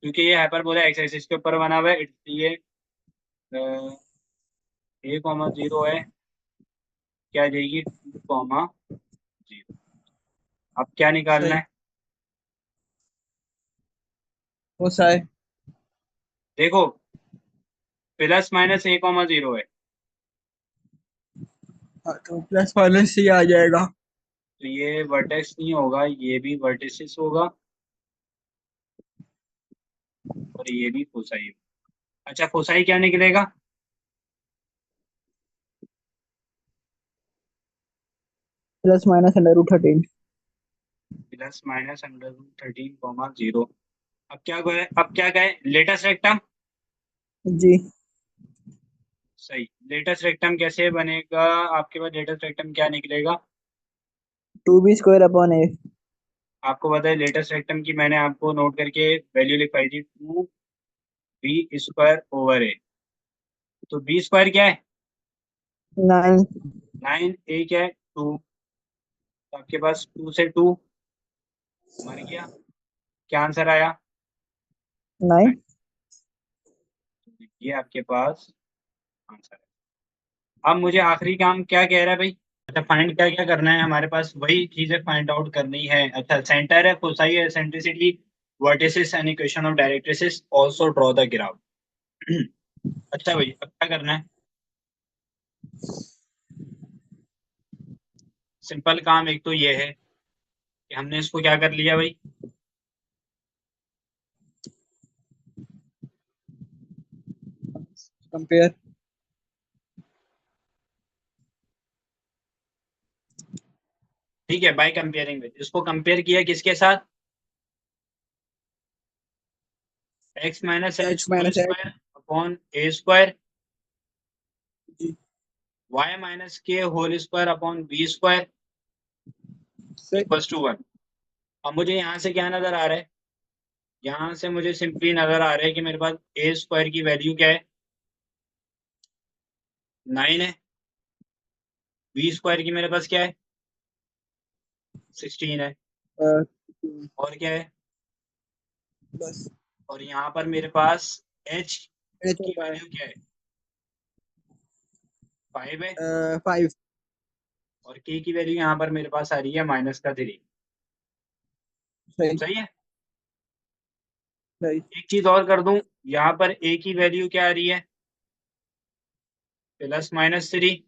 क्योंकि ये हाइपरबोला एक्स एक्सिस के ऊपर बना हुआ है, इसलिए ए कॉमा जीरो है, क्या आ जाएगी 2,0। अब क्या निकालना सही। है? कोसाई। देखो, प्लस माइनस ए कॉमा जीरो है, हाँ, तो प्लस माइनस ये आ जाएगा। तो ये वर्टेक्स नहीं होगा, ये भी वर्टिसिस होगा, और ये भी फोसाई होगा। अच्छा, फोसाई क्या निकलेगा? Plus minus √13। Plus minus under root 13,0। अब क्या कहे लेटेस्ट रेक्टम? जी। सही। लेटेस्ट रेक्टम कैसे बनेगा? आपके पास लेटेस्ट रेक्टम क्या निकलेगा? 2b² अपॉन ए। आपको पता है लेटेस्ट रेक्टम की मैंने आपको नोट करके वैल्यू लिखवाई थी, 2b² ओवर ए। तो बी स्क्वायर क्या है? 9। 9। ए क्या है? 2। तो आपके पास 2 से 2 मर गया, क्या आंसर आया? 9। 9। ये आपके पास आंसर है। अब मुझे आखिरी काम क्या कह रहा है भाई? अच्छा, फाइंड क्या क्या करना है हमारे पास, वही चीजें फाइंड आउट करनी है। अच्छा, सेंटर है, फोसाई है, eccentricity, vertices and equation of directrices, also draw the graph. अच्छा भाई, अब क्या करना है? सिंपल काम एक तो ये है कि हमने इसको क्या कर लिया भाई, कंपेयर। ठीक है, बाय कंपेयरिंग विद, इसको कंपेयर किया किसके साथ? X minus H H whole minus H. Square upon A square, जी। Y minus K whole square upon B square सही। Equals to 1। अब मुझे यहाँ से क्या नजर आ रहा है? यहाँ से मुझे सिंपली नजर आ रहा है कि मेरे पास ए स्क्वायर की वैल्यू क्या है? 9 है। बी स्क्वायर की मेरे पास क्या है? 16 है। और क्या है? बस। और यहाँ पर मेरे पास एच एच की होता है वैल्यू क्या है? 5 है। 5। और के की वैल्यू यहाँ पर मेरे पास आ रही है -3। सही। सही है। सही। एक चीज और कर दूं, यहाँ पर ए की वैल्यू क्या आ रही है? +-3।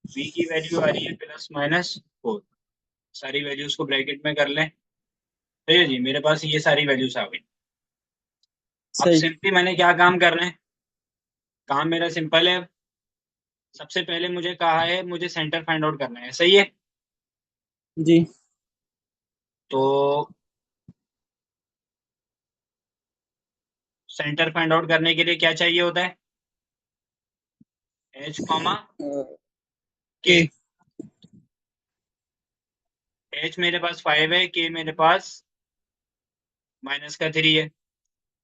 बी की वैल्यू आ रही है +-4। सारी वैल्यूज को ब्रैकेट में कर लें। ठीक है जी, मेरे पास ये सारी वैल्यूज आ गई। अब सही। सिंपली मैंने क्या काम करना है? काम मेरा सिंपल है। सबसे पहले मुझे कहा है मुझे सेंटर फाइंड आउट करना है, सही है। जी। तो सेंटर फाइंड आउट करने के लिए क्या चाहिए होता है? एच कॉमा के। के। एच मेरे पास 5 है, के मेरे पास -3 है।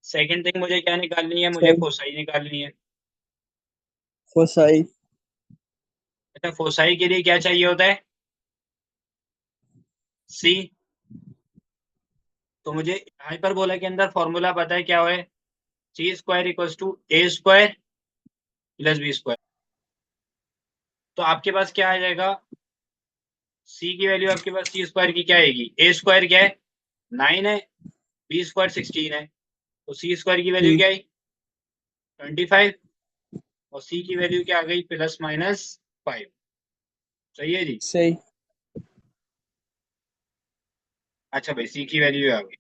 सेकंड थिंग मुझे क्या निकालनी है? मुझे सही। फोसाई निकालनी है। कोसाई। अच्छा, फोसाई के लिए क्या चाहिए होता है? सी। तो मुझे हाइपरबोला के अंदर फॉर्मूला पता है क्या है? C² = A² + B²। तो आपके पास क्या आ जाएगा? सी की वैल्यू आपके पास C² की क्या आएगी? A² क्या है? 9 है। B² 16 है। तो C² की वैल्यू जी। क्या आई? 25। और सी की वैल्यू क्या आ गई? +-5। सही है जी। सही। अच्छा भाई, सी की वैल्यू आ गई।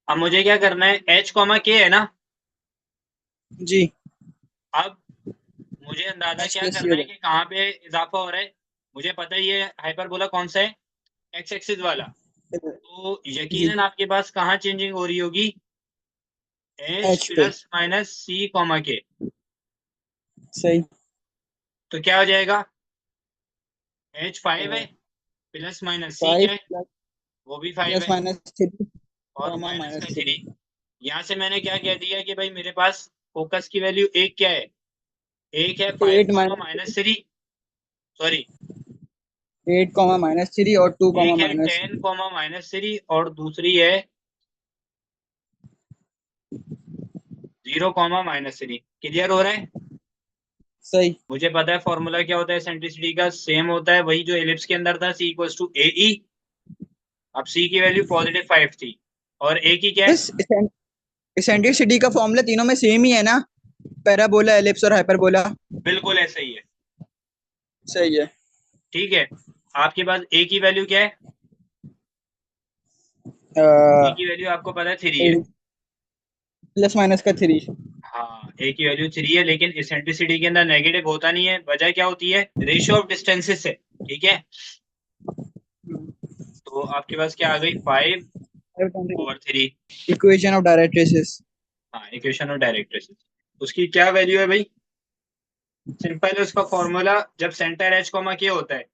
अब मुझे क्या करना है? एच कॉमा के है ना। जी। अब मुझे अंदाजा एच क्या प्लस सी करना हो है कि कहाँ पे इजाफा हो रहा है? मुझे पता है ये हाइपरबोला कौन सा है, एक्स एक्सिस वाला। जाएगा। तो जी। यकीनन आपके पास कहाँ चेंजिंग हो रही होगी? एच एच पे। +-C, के। सही। तो क्या हो जाएगा? एच 5 है, +-C क्या 5 है? प्लस वो भी 5 प्लस है। माइनस 3 और कॉमा माइनस का माइनस 3। 3। यहाँ से मैंने क्या कह दिया कि भाई मेरे पास फोकस की वैल्यू एक क्या है, एक है 8 5 माइनस माइनस 3, सॉरी 8 कॉमा -3 और 2 कॉमा एक है माइनस 10 माइनस 3 और दूसरी है 0 माइनस 3। क्लियर हो रहा है? सही। मुझे पता है फॉर्मूला क्या होता है एसेंट्रिसिटी का, सेम होता है वही जो एलिप्स के अंदर था, C इक्वल्स टू ए ई। अब C की वैल्यू +5 थी और A की क्या है? बस इसेंट्रिसिटी का फॉर्मूला तीनों में सेम ही है ना, पैराबोला, एलिप्स और हाइपरबोला। बिल्कुल ऐसा ही है। सही है। ठीक है, आपके पास A की वैल्यू क्या है? A की वैल्यू आपको पता है 3 है। प्लस माइनस का 3। हाँ, A की वैल्यू 3 है, लेकिन इसेंट्रिसिटी के अंदर नेगेटिव होता नहीं है। वजह क्या होती है? रेशियो ऑफ डिस्टेंसेस से। ठीक है, तो आपके पास क्या आ गई? 5/3। Equation of directrices. हाँ, इक्वेशन ऑफ डायरेक्ट्रिक्स। उसकी क्या वैल्यू है भाई? सिंपल है उसका फॉर्मूला, जब सेंटर एच कॉमा के होता है,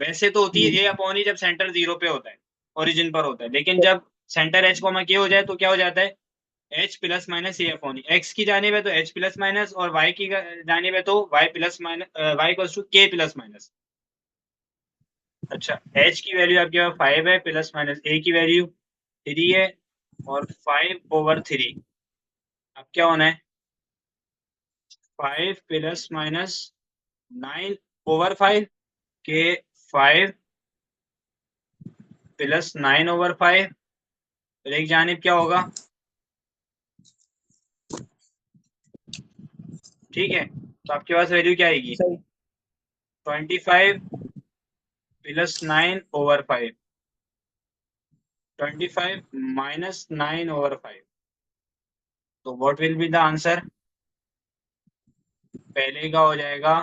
वैसे तो होती है ए अपॉन ई जब सेंटर 0 पे होता है, ओरिजिन पर होता है, लेकिन जब सेंटर एच कॉमा के हो जाए तो क्या हो जाता है? H plus minus A upon E. X की जानिब है तो एच प्लस माइनस, और वाई की जानिब है तो Y plus minus, Y equals to K plus minus. अच्छा, एच की वैल्यू आपके पास 5 है, प्लस माइनस ए की वैल्यू 3 है, और 5/3। अब क्या होना है? 5 प्लस माइनस 9/5 के 5 प्लस 9/5, तो एक जानिब क्या होगा? ठीक है, तो आपके पास वैल्यू क्या आएगी? सही। 25 प्लस 9/5, 25 माइनस 9/5। तो what will be the answer? पहले का हो जाएगा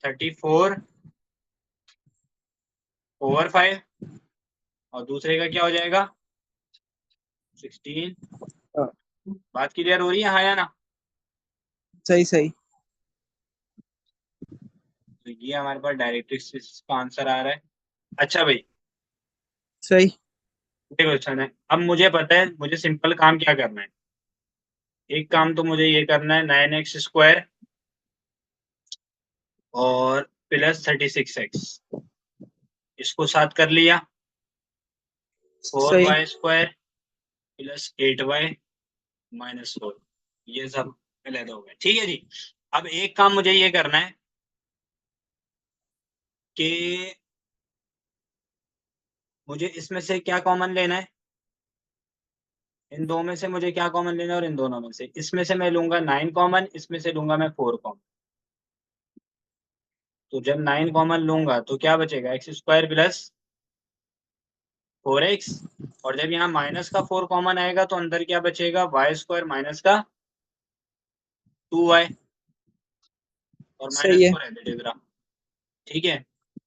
34/5, और दूसरे का क्या हो जाएगा? 16। हाँ, बात क्लियर हो रही है, हाँ या ना? सही सही। तो ये हमारे पास डायरेक्ट्रिक्स का आंसर आ रहा है। अच्छा भाई, सही। ये क्वेश्चन है। अब मुझे पता है मुझे सिंपल काम क्या करना है। एक काम तो मुझे ये करना है, 9x² और प्लस 36x, इसको साथ कर लिया। फोर सही। वाई स्क्वायर प्लस 8y - 4, ये सब अलग हो गए। ठीक है जी। अब एक काम मुझे ये करना है कि मुझे इसमें से क्या कॉमन लेना है, इन दो में से मुझे क्या कॉमन लेना है, और इन दोनों में से, इसमें से मैं लूंगा 9 कॉमन, इसमें से लूंगा मैं 4 कॉमन। तो जब 9 कॉमन लूंगा तो क्या बचेगा? x² प्लस 4x, और जब यहाँ माइनस का 4 कॉमन आएगा तो अंदर क्या बचेगा? y² माइनस का 2y, और सही माइनस है। को रहने दे जरा। ठीक है,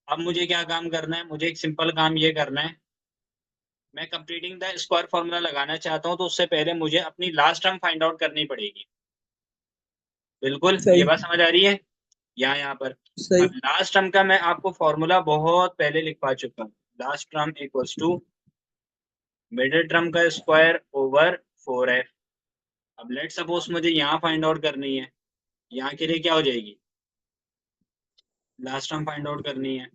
अब मुझे क्या काम करना है? मुझे एक सिंपल काम ये करना है, मैं कंप्लीटिंग द स्क्वायर फॉर्मूला लगाना चाहता हूँ, तो उससे पहले मुझे अपनी लास्ट टर्म फाइंड आउट करनी पड़ेगी। बिल्कुल, ये सही। बात समझ आ रही है? यहाँ पर सही। अब लास्ट टर्म का मैं आपको फॉर्मूला बहुत पहले लिखवा चुका हूँ। Last term equals to middle term का स्क्वायर ओवर 4f। अब लेट सपोज मुझे यहाँ फाइंड आउट करनी है, यहाँ के लिए क्या हो जाएगी? लास्ट टर्म फाइंड आउट करनी है,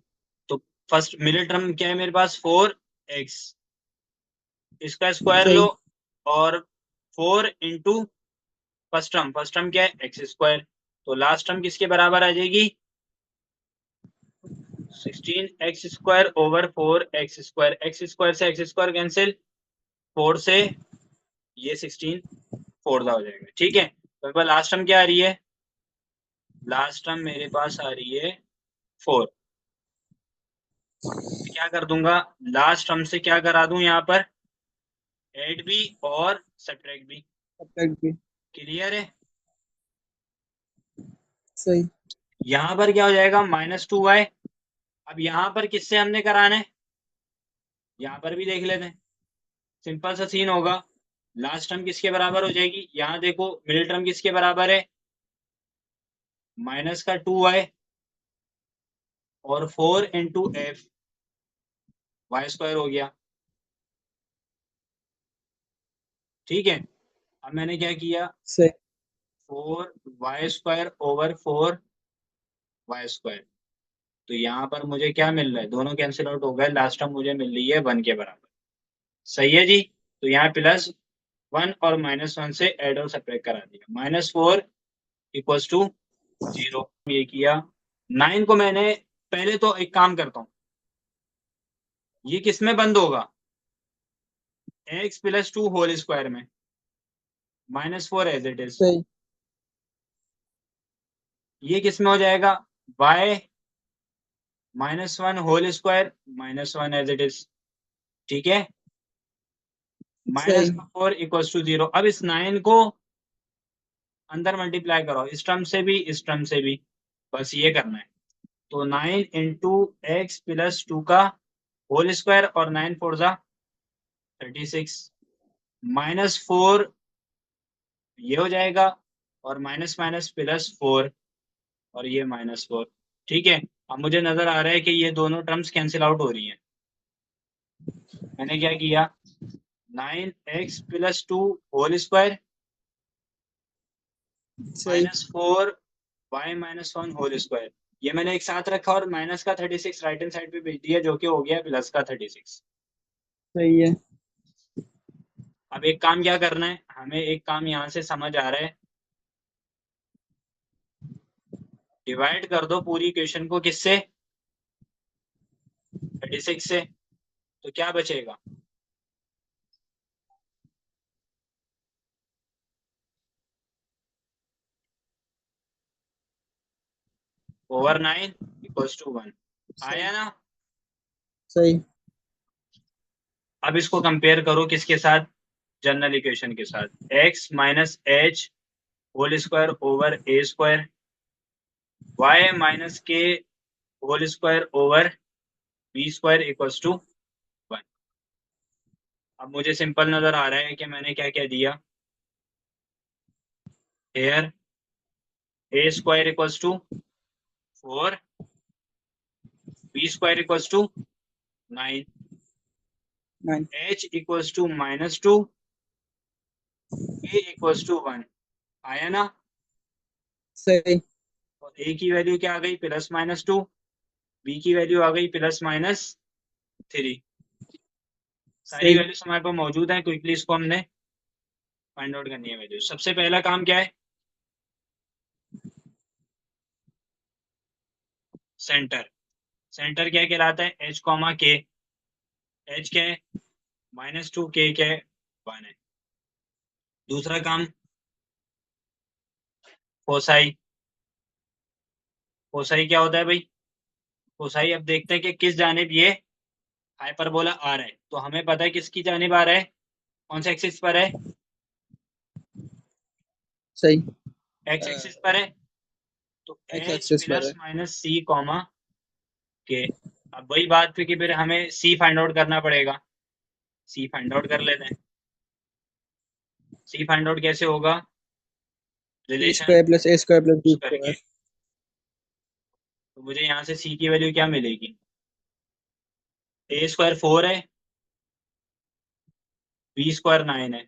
तो फर्स्ट मिडिल टर्म क्या है मेरे पास? 4x, इसका स्क्वायर लो, सही। और 4 इंटू फर्स्ट टर्म क्या है? x²। तो लास्ट टर्म किसके बराबर आ जाएगी? 16x² over 4x²। x² से x² कैंसिल, 4 से ये 16 4 हो जाएगा। ठीक है, तो मेरे पास लास्ट टर्म क्या आ रही है? लास्ट टर्म मेरे पास आ रही है 4। क्या कर दूंगा? लास्ट टर्म से क्या करा दूं यहाँ पर? ऐड भी और सब्ट्रैक्ट भी। परफेक्ट भी। क्लियर है? सही। यहाँ पर क्या हो जाएगा? -2y। अब यहाँ पर किससे हमने कराना है? यहाँ पर भी देख लेते हैं, सिंपल सा सीन होगा। लास्ट टर्म किसके बराबर हो जाएगी? यहाँ देखो, मिडिल टर्म किसके बराबर है? माइनस का 2y और 4 इंटू f, y² हो गया। ठीक है, अब मैंने क्या किया, सही 4y² ओवर 4y²। तो यहाँ पर मुझे क्या मिल रहा है, दोनों कैंसिल आउट हो गए, लास्ट टर्म मुझे मिल रही है 1 के बराबर। सही है जी। तो यहाँ +1 और -1 से ऐड और सब्ट्रैक्ट करा दिया। -4 इक्वल्स टू 0, ये किया। 9 को मैंने, पहले तो एक काम करता हूँ, ये किस में बंद होगा, x + 2 होल स्क्वायर में, -4 एज इट इज। सही ये किस में हो जाएगा, y -1 whole square -1 as it is. ठीक है, सही -4 इक्वल्स टू 0। अब इस 9 को अंदर मल्टीप्लाई करो, इस टर्म से भी इस टर्म से भी, बस ये करना है। तो 9 इंटू x + 2 का होल स्क्वायर और 9 4 जा 36, -4 ये हो जाएगा, और माइनस माइनस +4, और ये -4। ठीक है, अब मुझे नजर आ रहा है कि ये दोनों टर्म्स कैंसिल आउट हो रही हैं। मैंने क्या किया, 9x + 2 होल स्क्वायर सही -4y - 1 होल स्क्वायर, ये मैंने एक साथ रखा और माइनस का 36 राइट हैंड साइड पे भेज दिया, जो कि हो गया प्लस का 36। सही है। अब एक काम क्या करना है हमें, एक काम यहाँ से समझ आ रहा है, डिवाइड कर दो पूरी इक्वेशन को किससे, 36 से। तो क्या बचेगा, ओवर 9 इक्वल्स टू 1। सही आया ना। सही अब इसको कंपेयर करो किसके साथ, जनरल इक्वेशन के साथ, x - h whole square over a², y - k whole square over b² equals to 1। अब मुझे सिंपल नजर आ रहा है कि मैंने क्या क्या दिया, here a² equals to 4, b² equals to 9, 9 h equals to -2, a equals to 1। आया ना। सही और a की वैल्यू क्या आ गई, +-2, b की वैल्यू आ गई +-3। सारी सही वैल्यूज हमारे पास मौजूद है, क्विकली इसको हमने फाइंड आउट करनी है वैल्यू। सबसे पहला काम क्या है, सेंटर। सेंटर क्या कहलाता है, h, k। h क्या है, -2, k क्या है, 1 है। दूसरा काम, फोसाई। फोसाई क्या होता है भाई, फोसाई अब देखते हैं कि किस जानिब ये हाइपरबोला आ रहा है। तो हमें पता है किसकी जानिब आ रहा है, कौन सा एक्सिस पर है, सही x एक्सिस पर है। तो एक्स h एक्सिस पर है। +-c, k। अब वही बात थी कि फिर हमें c फाइंड आउट करना पड़ेगा। c फाइंड आउट कर लेते हैं। c फाइंड आउट कैसे होगा, relation b² + a² + use b²। करके। तो मुझे यहाँ से c की वैल्यू क्या मिलेगी, a² 4 है, b² 9 है,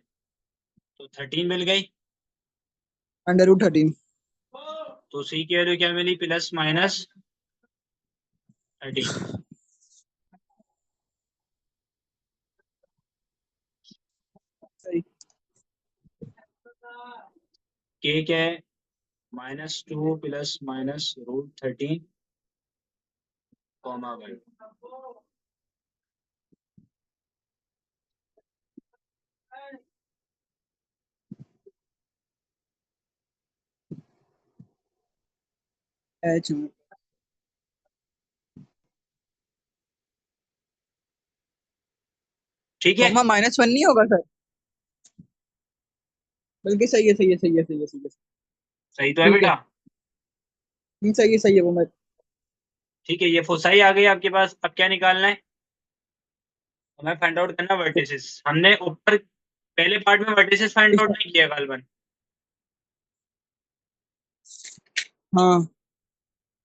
तो 13 मिल गई। √13। तो c की वैल्यू क्या मिली, +-13। सही k क्या है, -2 ±√13, 1। h ठीक है, कॉमा -1 नहीं होगा सर, बल्कि सही है सही है सही है सही है सही है। सही तो है ठीक है। बेटा। सही है वो मैं। ठीक है, ये फोसाई आ गई आपके पास। अब क्या निकालना है, हमें फाइंड आउट करना वर्टिसेस। हमने ऊपर पहले पार्ट में वर्टिसेस फाइंड आउट नहीं किया गालबन, हाँ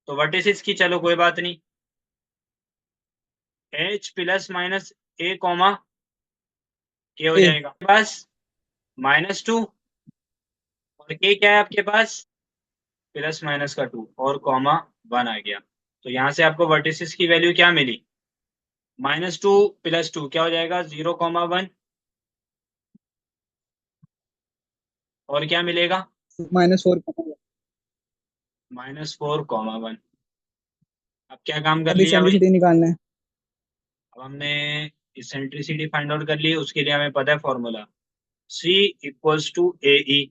तो वर्टिसेस की चलो कोई बात नहीं। h ± a, k हो ए जाएगा बस, -2 और के क्या है आपके पास, प्लस माइनस का 2 और कॉमा 1 आ गया। तो यहाँ से आपको वर्टिसेस की वैल्यू क्या मिली, -2 + 2 क्या हो जाएगा, 0,1। और क्या मिलेगा, -4। -4,1। अब क्या काम कर अब लिया भाई, इसेंट्रिसिटी निकालना है। अब हमने इसेंट्रिसिटी फाइंड आउट कर ली, उसके लिए हमें पता है फॉर्मूला, C = AE।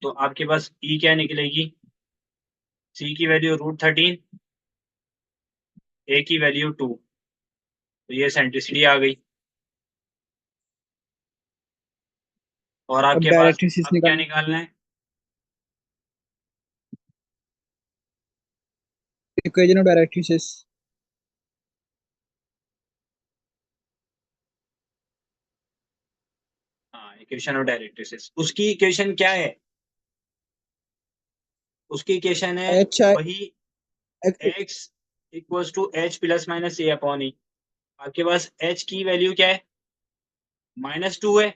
तो आपके पास E क्या निकलेगी, C की वैल्यू √13, A की वैल्यू 2। तो ये इसेंट्रिसिटी आ गई। और अब आपके पास डायरेक्ट्रिसिस अब क्या निकालना है। निकालना है, इक्वेशन ऑफ डायरेक्ट्रिसिस। हाँ इक्वेशन ऑफ डायरेक्ट्रिसिस, उसकी इक्वेशन क्या है, उसकी इक्वेशन है अच्छा। वही, x = h ± a/e। आपके पास h की वैल्यू क्या है, -2 है,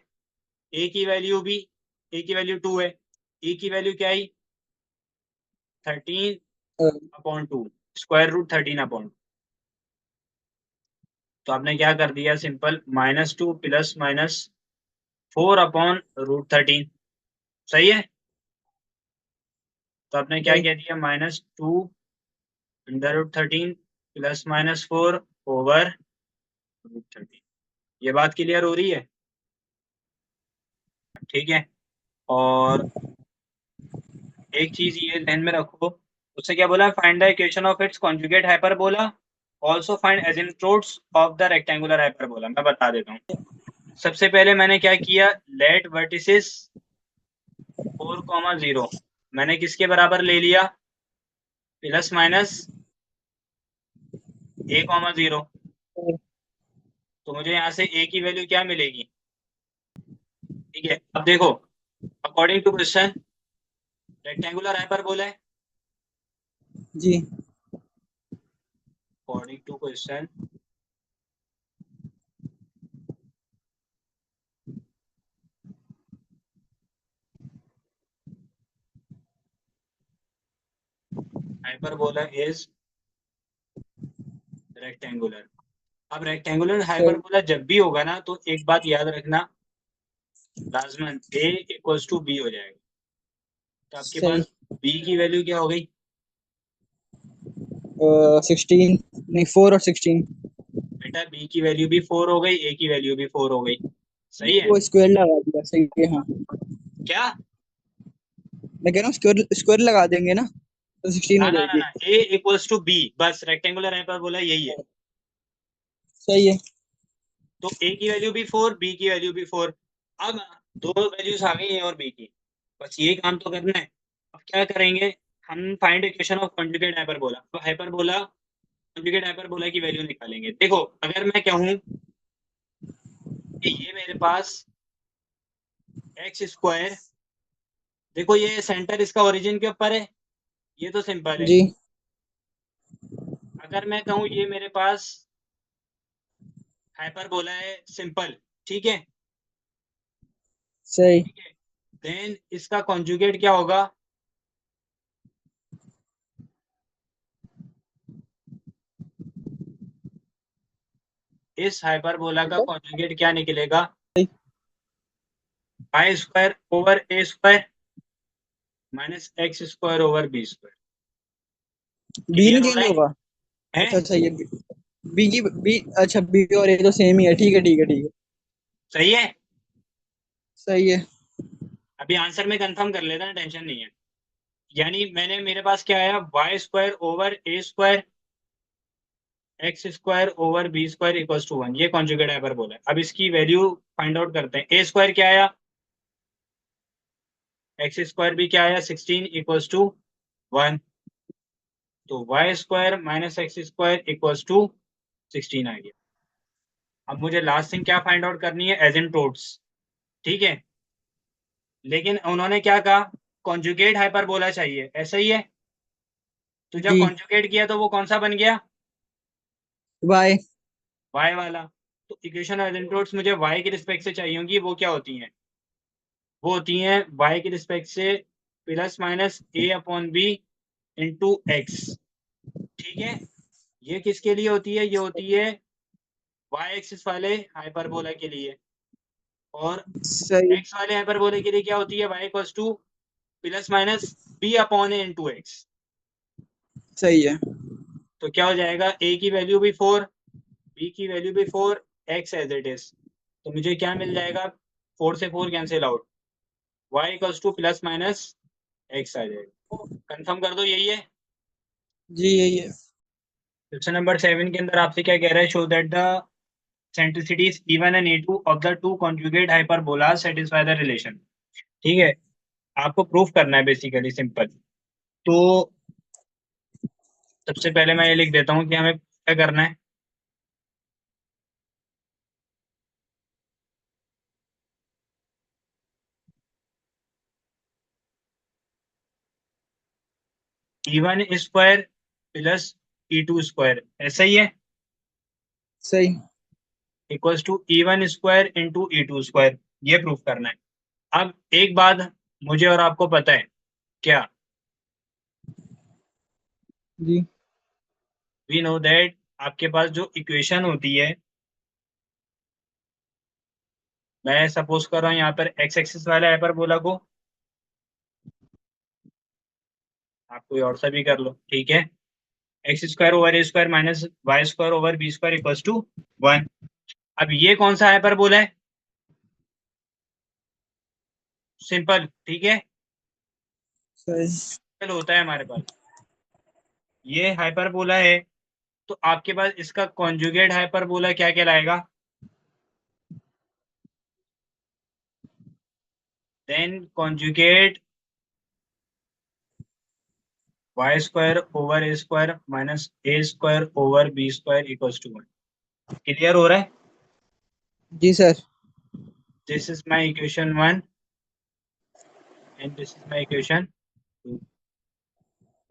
a की वैल्यू भी, a की वैल्यू 2 है, e की वैल्यू क्या आई, 13/2, √13/2। तो आपने क्या कर दिया, सिंपल, -2 ± 4/√13। सही है। तो आपने क्या कह दिया, -2 √13 ±4/√13। ये बात क्लियर हो रही है, ठीक है। और एक चीज ये ध्यान में रखो, उससे क्या बोला, find the equation of its conjugate hyperbola, also find asymptotes of the rectangular hyperbola. मैं बता देता हूँ। सबसे पहले मैंने क्या किया, लेट वर्टिसेस 4,0 मैंने किसके बराबर ले लिया, ±a,0। तो मुझे यहाँ से a की वैल्यू क्या मिलेगी, ठीक है। अब देखो, according to question rectangular hyperbola है, जी। According to question hyperbola is rectangular. अब रेक्टेंगुलर सही। हाइपरबोला जब भी होगा ना, तो एक बात याद रखना, लाजमन a = b हो जाएगा। तो आपके सही। पास b की वैल्यू क्या हो गई, 16, नहीं 4 और 16। बेटा b की वैल्यू भी 4 हो गई, a की वैल्यू भी 4 हो गई। सही है। वो स्क्वायर लगा दिया, सही है हाँ। क्या, मैं कह रहा हूँ स्क्वायर स्क्वायर लगा देंगे ना, तो 16 ना हो ना ना जाएगी। ना, a = b, बस रेक्टेंगुलर हाइपरबोला यही है। सही है। तो a की वैल्यू भी 4, b की वैल्यू भी 4। अब दो वैल्यूज आ गई a और b की, बस ये काम तो करना है। अब क्या करेंगे, हम find equation of conjugate hyperbola. तो हाइपरबोला, कॉन्जुगेट हाइपरबोला की वैल्यू निकालेंगे। देखो, अगर मैं कहूँ कि ये मेरे पास x², देखो ये सेंटर इसका ओरिजिन के ऊपर है, ये तो सिंपल है। जी। अगर मैं कहूँ ये मेरे पास हाइपरबोला है सिंपल, ठीक है, सही। ठीक है, देन इसका कॉन्जुगेट क्या होगा, इस हाइपरबोला का कॉन्जुगेट क्या निकलेगा, y² / a² - x² / b²। B नहीं क्लियर हो चेंज रहा होगा। है, अच्छा अच्छा, ये बी की बी, अच्छा बी और ए तो सेम ही है, ठीक है ठीक है ठीक है। सही है। सही है। अभी आंसर में कंफर्म कर लेता ना, टेंशन नहीं है। यानी मेरे पास क्या आया, y² / a², x² / b² = 1। ये कॉन्जुगेट हाइपरबोला है। अब इसकी वैल्यू फाइंड आउट करते हैं। a² क्या आया, x² भी क्या आया, 16 = 1। तो y² - x² = 16 आ गया। अब मुझे लास्ट थिंग क्या फाइंड आउट करनी है, एसिम्प्टोट्स, ठीक है। लेकिन उन्होंने क्या कहा, कॉन्जुगेट हाइपरबोला चाहिए, ऐसा ही है। तो जब जी। कॉन्जुगेट किया तो वो कौन सा बन गया, वाई। y वाला। तो इक्वेशन एसिम्प्टोट्स मुझे y के रिस्पेक्ट से चाहिए होंगी, वो क्या होती हैं, वो होती हैं y के रिस्पेक्ट से plus minus a upon B into X. ठीक है, ये किसके लिए होती है? ये होती है y एक्सिस वाले हाइपरबोला के लिए, और सही। x वाले हाइपरबोला के लिए क्या होती है? y equals to plus minus b upon A into X. सही है। तो क्या हो जाएगा? a की वैल्यू भी 4, b की वैल्यू भी 4, x एज इट इज। तो मुझे क्या मिल जाएगा? 4 से 4 cancel out, y equals to plus minus x आ जाएगा। कंफर्म कर दो, यही है। जी यही है। क्वेश्चन नंबर 7 के अंदर आपसे क्या कह रहा है? Show that the centricities E1 and E2 of the two conjugate hyperbolas satisfy the relation। ठीक है, आपको प्रूफ करना है बेसिकली, सिंपल। तो सबसे पहले मैं ये लिख देता हूँ कि हमें क्या करना है। E1 square plus E2 square, ऐसा ही है, सही। Equals to E1 square into E2 square. ये प्रूफ करना है। अब एक बात मुझे और आपको पता है क्या? जी। वी नो दैट आपके पास जो इक्वेशन होती है, मैं सपोज कर रहा हूँ यहाँ पर एक्स एक्सिस वाले हाइपरबोला को, आप कोई और सा भी कर लो, ठीक है। X square over A square minus Y square over B square equals to 1। अब ये कौन सा हाइपरबोला है? सिंपल, ठीक है, सही। सिंपल होता है हमारे पास। ये हाइपरबोला है, तो आपके पास इसका कॉन्जुगेट हाइपरबोला क्या कहलाएगा? Then conjugate Y square over A square minus A square over B square equals to 1। Clear हो रहा है? जी sir. This is my equation 1 and this is my equation 2।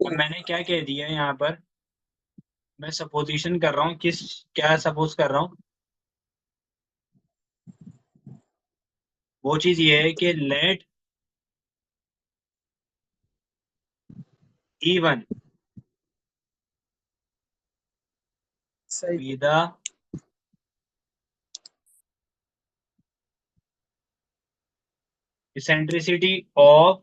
अब मैंने क्या कह दिया है यहाँ पर? मैं सपोजिशन कर रहा हूँ, किस, क्या सपोज कर रहा हूँ? वो चीज ये है कि लेट E1 सही। be the eccentricity of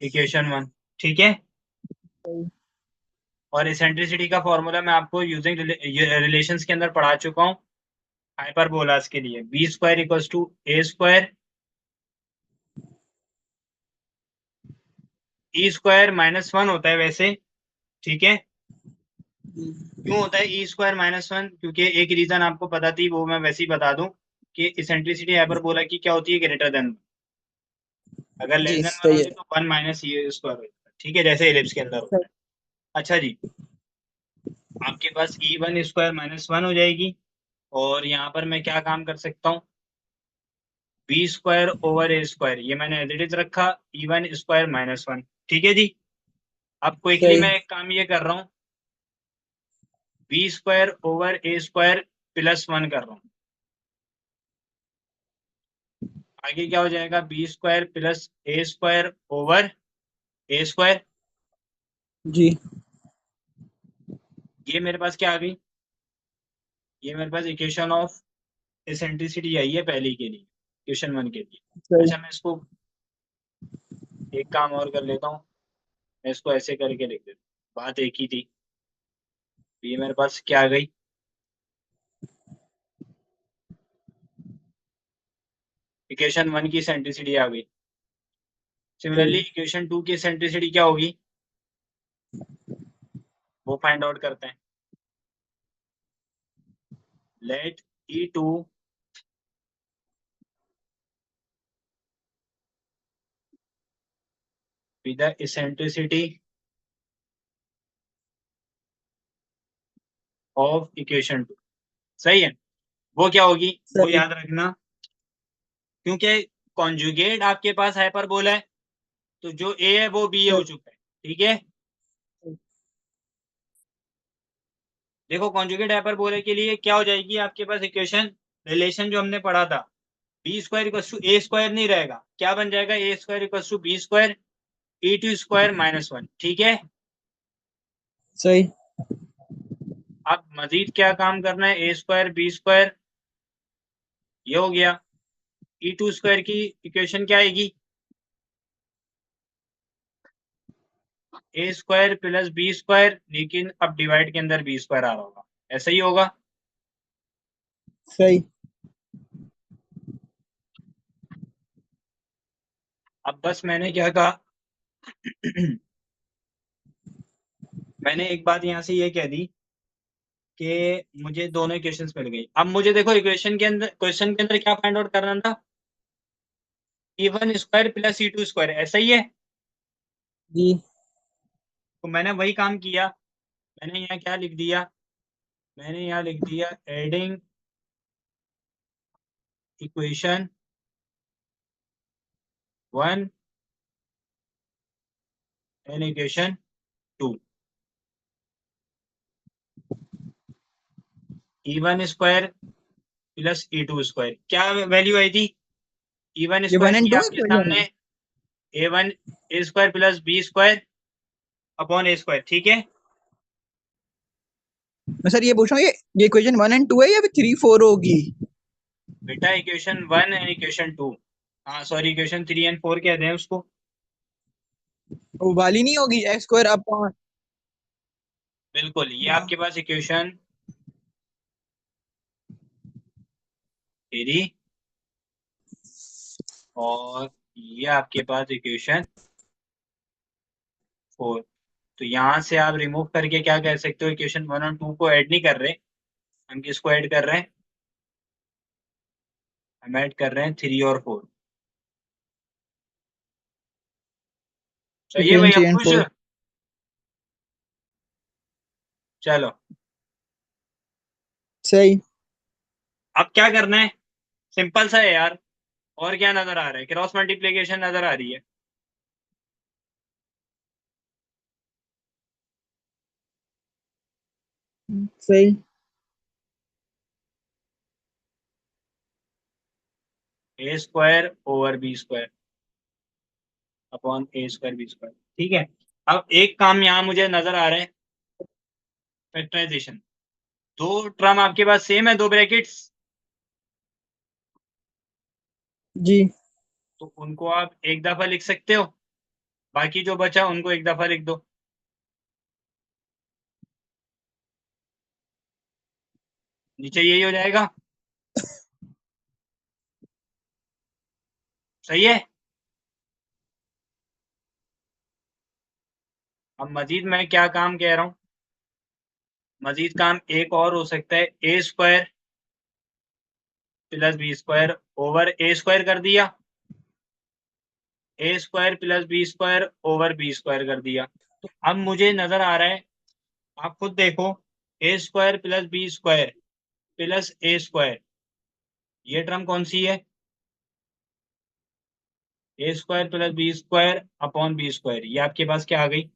equation 1। ठीक है, सही। और इसेंट्रिसिटी का फॉर्मूला मैं आपको यूजिंग रिलेशंस के अंदर पढ़ा चुका हूँ हाइपरबोलास के लिए। B square equals to A square, E square minus 1 होता है वैसे, ठीक है। क्यों होता है ई स्क्वायर माइनस 1? क्योंकि एक रीजन आपको पता थी, वो मैं वैसे ही बता दूं कि इसेंट्रिसिटी हाइपरबोला की क्या होती है? ग्रेटर देन, अगर लेस जी देन 1 सही होती है। तो 1 माइनस ई स्क्वायर होता है, ठीक है, जैसे एलिप्स के अंदर होता सही। है। अच्छा जी, आपके पास E1 स्क्वायर माइनस 1 हो जाएगी, और यहाँ पर मैं क्या काम कर सकता हूँ? B square over A square, ये मैंने एज इट इज रखा, E1 स्क्वायर माइनस 1। ठीक है जी। अब क्विकली सही। मैं एक काम ये कर रहा हूँ, B square over A square plus 1 कर रहा हूँ। आगे क्या हो जाएगा? B square plus A square over A square. जी। ये मेरे पास क्या आ गई? ये मेरे पास इक्वेशन ऑफ एसेंट्रिसिटी आई है पहले के लिए, क्वेश्चन 1 के लिए। सही। अच्छा, मैं इसको एक काम और कर लेता हूँ, मैं इसको ऐसे करके लिख देता हूँ, बात एक ही थी। ये मेरे पास क्या आ गई? इक्वेशन 1 की एसेंट्रिसिटी आ गई। सिमिलरली सही। इक्वेशन 2 की एसेंट्रिसिटी क्या होगी, वो फाइंड आउट करते हैं। Let E2 be the eccentricity of equation 2। सही है, वो क्या होगी? वो सही। याद रखना, क्योंकि कॉन्जुगेट आपके पास हाइपरबोला है, तो जो ए है वो बी हो सही। चुका है, ठीक है। देखो कॉन्जुगेट हाइपरबोला के लिए क्या हो जाएगी आपके पास इक्वेशन, रिलेशन जो हमने पढ़ा था, B square equal to A square नहीं रहेगा, क्या बन जाएगा, A square equal to B square E two square minus one. ठीक है, सही। अब मजीद क्या काम करना है, ए स्क्वायर बी स्क्वायर ये हो गया, ई टू स्क्वायर की इक्वेशन क्या आएगी, ए स्क्वायर प्लस बी स्क्वायर, लेकिन अब डिवाइड के अंदर बी स्क्वायर आ रहा होगा, ऐसा ही होगा। सही। अब बस मैंने क्या कहा मैंने एक बात यहाँ से ये कह दी कि मुझे दोनों इक्वेशंस मिल गई। अब मुझे देखो इक्वेशन के अंदर, क्वेश्चन के अंदर क्या फाइंड आउट करना था, E one square plus E two square, ऐसा ही है। जी। तो मैंने वही काम किया, मैंने यहाँ क्या लिख दिया, मैंने यहाँ लिख दिया adding equation one and equation two, E one square plus E two square, क्या वैल्यू आई थी, ई वन ये वन स्क्वायर एंड थी टू आपके इक्वेशन है। सामने A one A square plus B square upon A square, ठीक है। मैं सर ये पूछ रहा हूँ, ये इक्वेशन वन एंड टू है या फिर थ्री फोर होगी? बेटा equation one and equation two, हाँ sorry equation three and four कहते हैं उसको। वो वाली नहीं होगी, एक्स स्क्वायर अपॉन। बिल्कुल, ये आपके पास इक्वेशन थ्री और ये आपके पास इक्वेशन फोर। तो यहाँ से आप रिमूव करके क्या कह सकते हो, इक्वेशन वन और टू को ऐड नहीं कर रहे, हम किसको ऐड कर रहे हैं, हम ऐड कर रहे हैं थ्री और फोर। चाहिए इक्वेशन भाई, थ्री अब एंड खुश, फोर। चलो सही। अब क्या करना है, सिंपल सा है यार, और क्या नजर आ रहा है, क्रॉस मल्टीप्लीकेशन नजर आ रही है। सही। A square over B square upon A square B square, ठीक है। अब एक काम यहाँ मुझे नजर आ रहा है, फैक्टराइजेशन, दो टर्म आपके पास सेम है, दो ब्रैकेट्स, जी। तो उनको आप एक दफा लिख सकते हो, बाकी जो बचा उनको एक दफा लिख दो, नीचे यही हो जाएगा, सही है। अब मजीद मैं क्या काम कह रहा हूँ, मजीद काम एक और हो सकता है, A square plus B square over A square कर दिया, A square plus B square over B square कर दिया। तो अब मुझे नजर आ रहा है, आप खुद देखो, A square plus B square plus A square, ये टर्म कौन सी है, A square plus B square upon B square, ये आपके पास क्या आ गई,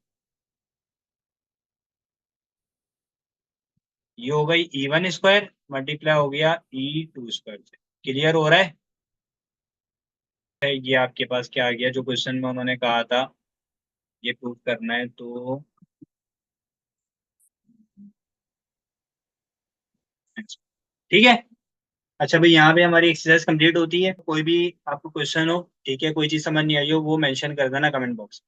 ये हो गई ई वन स्क्वायर मल्टीप्लाई हो गया ई टू स्क्वायर से, क्लियर हो रहा है। ये आपके पास क्या आ गया, जो क्वेश्चन में उन्होंने कहा था ये प्रूव करना है, तो ठीक है। अच्छा भाई, यहाँ पे हमारी एक्सरसाइज कंप्लीट होती है, कोई भी आपको क्वेश्चन हो, ठीक है, कोई चीज समझ नहीं आई हो, वो मेंशन कर देना कमेंट बॉक्स।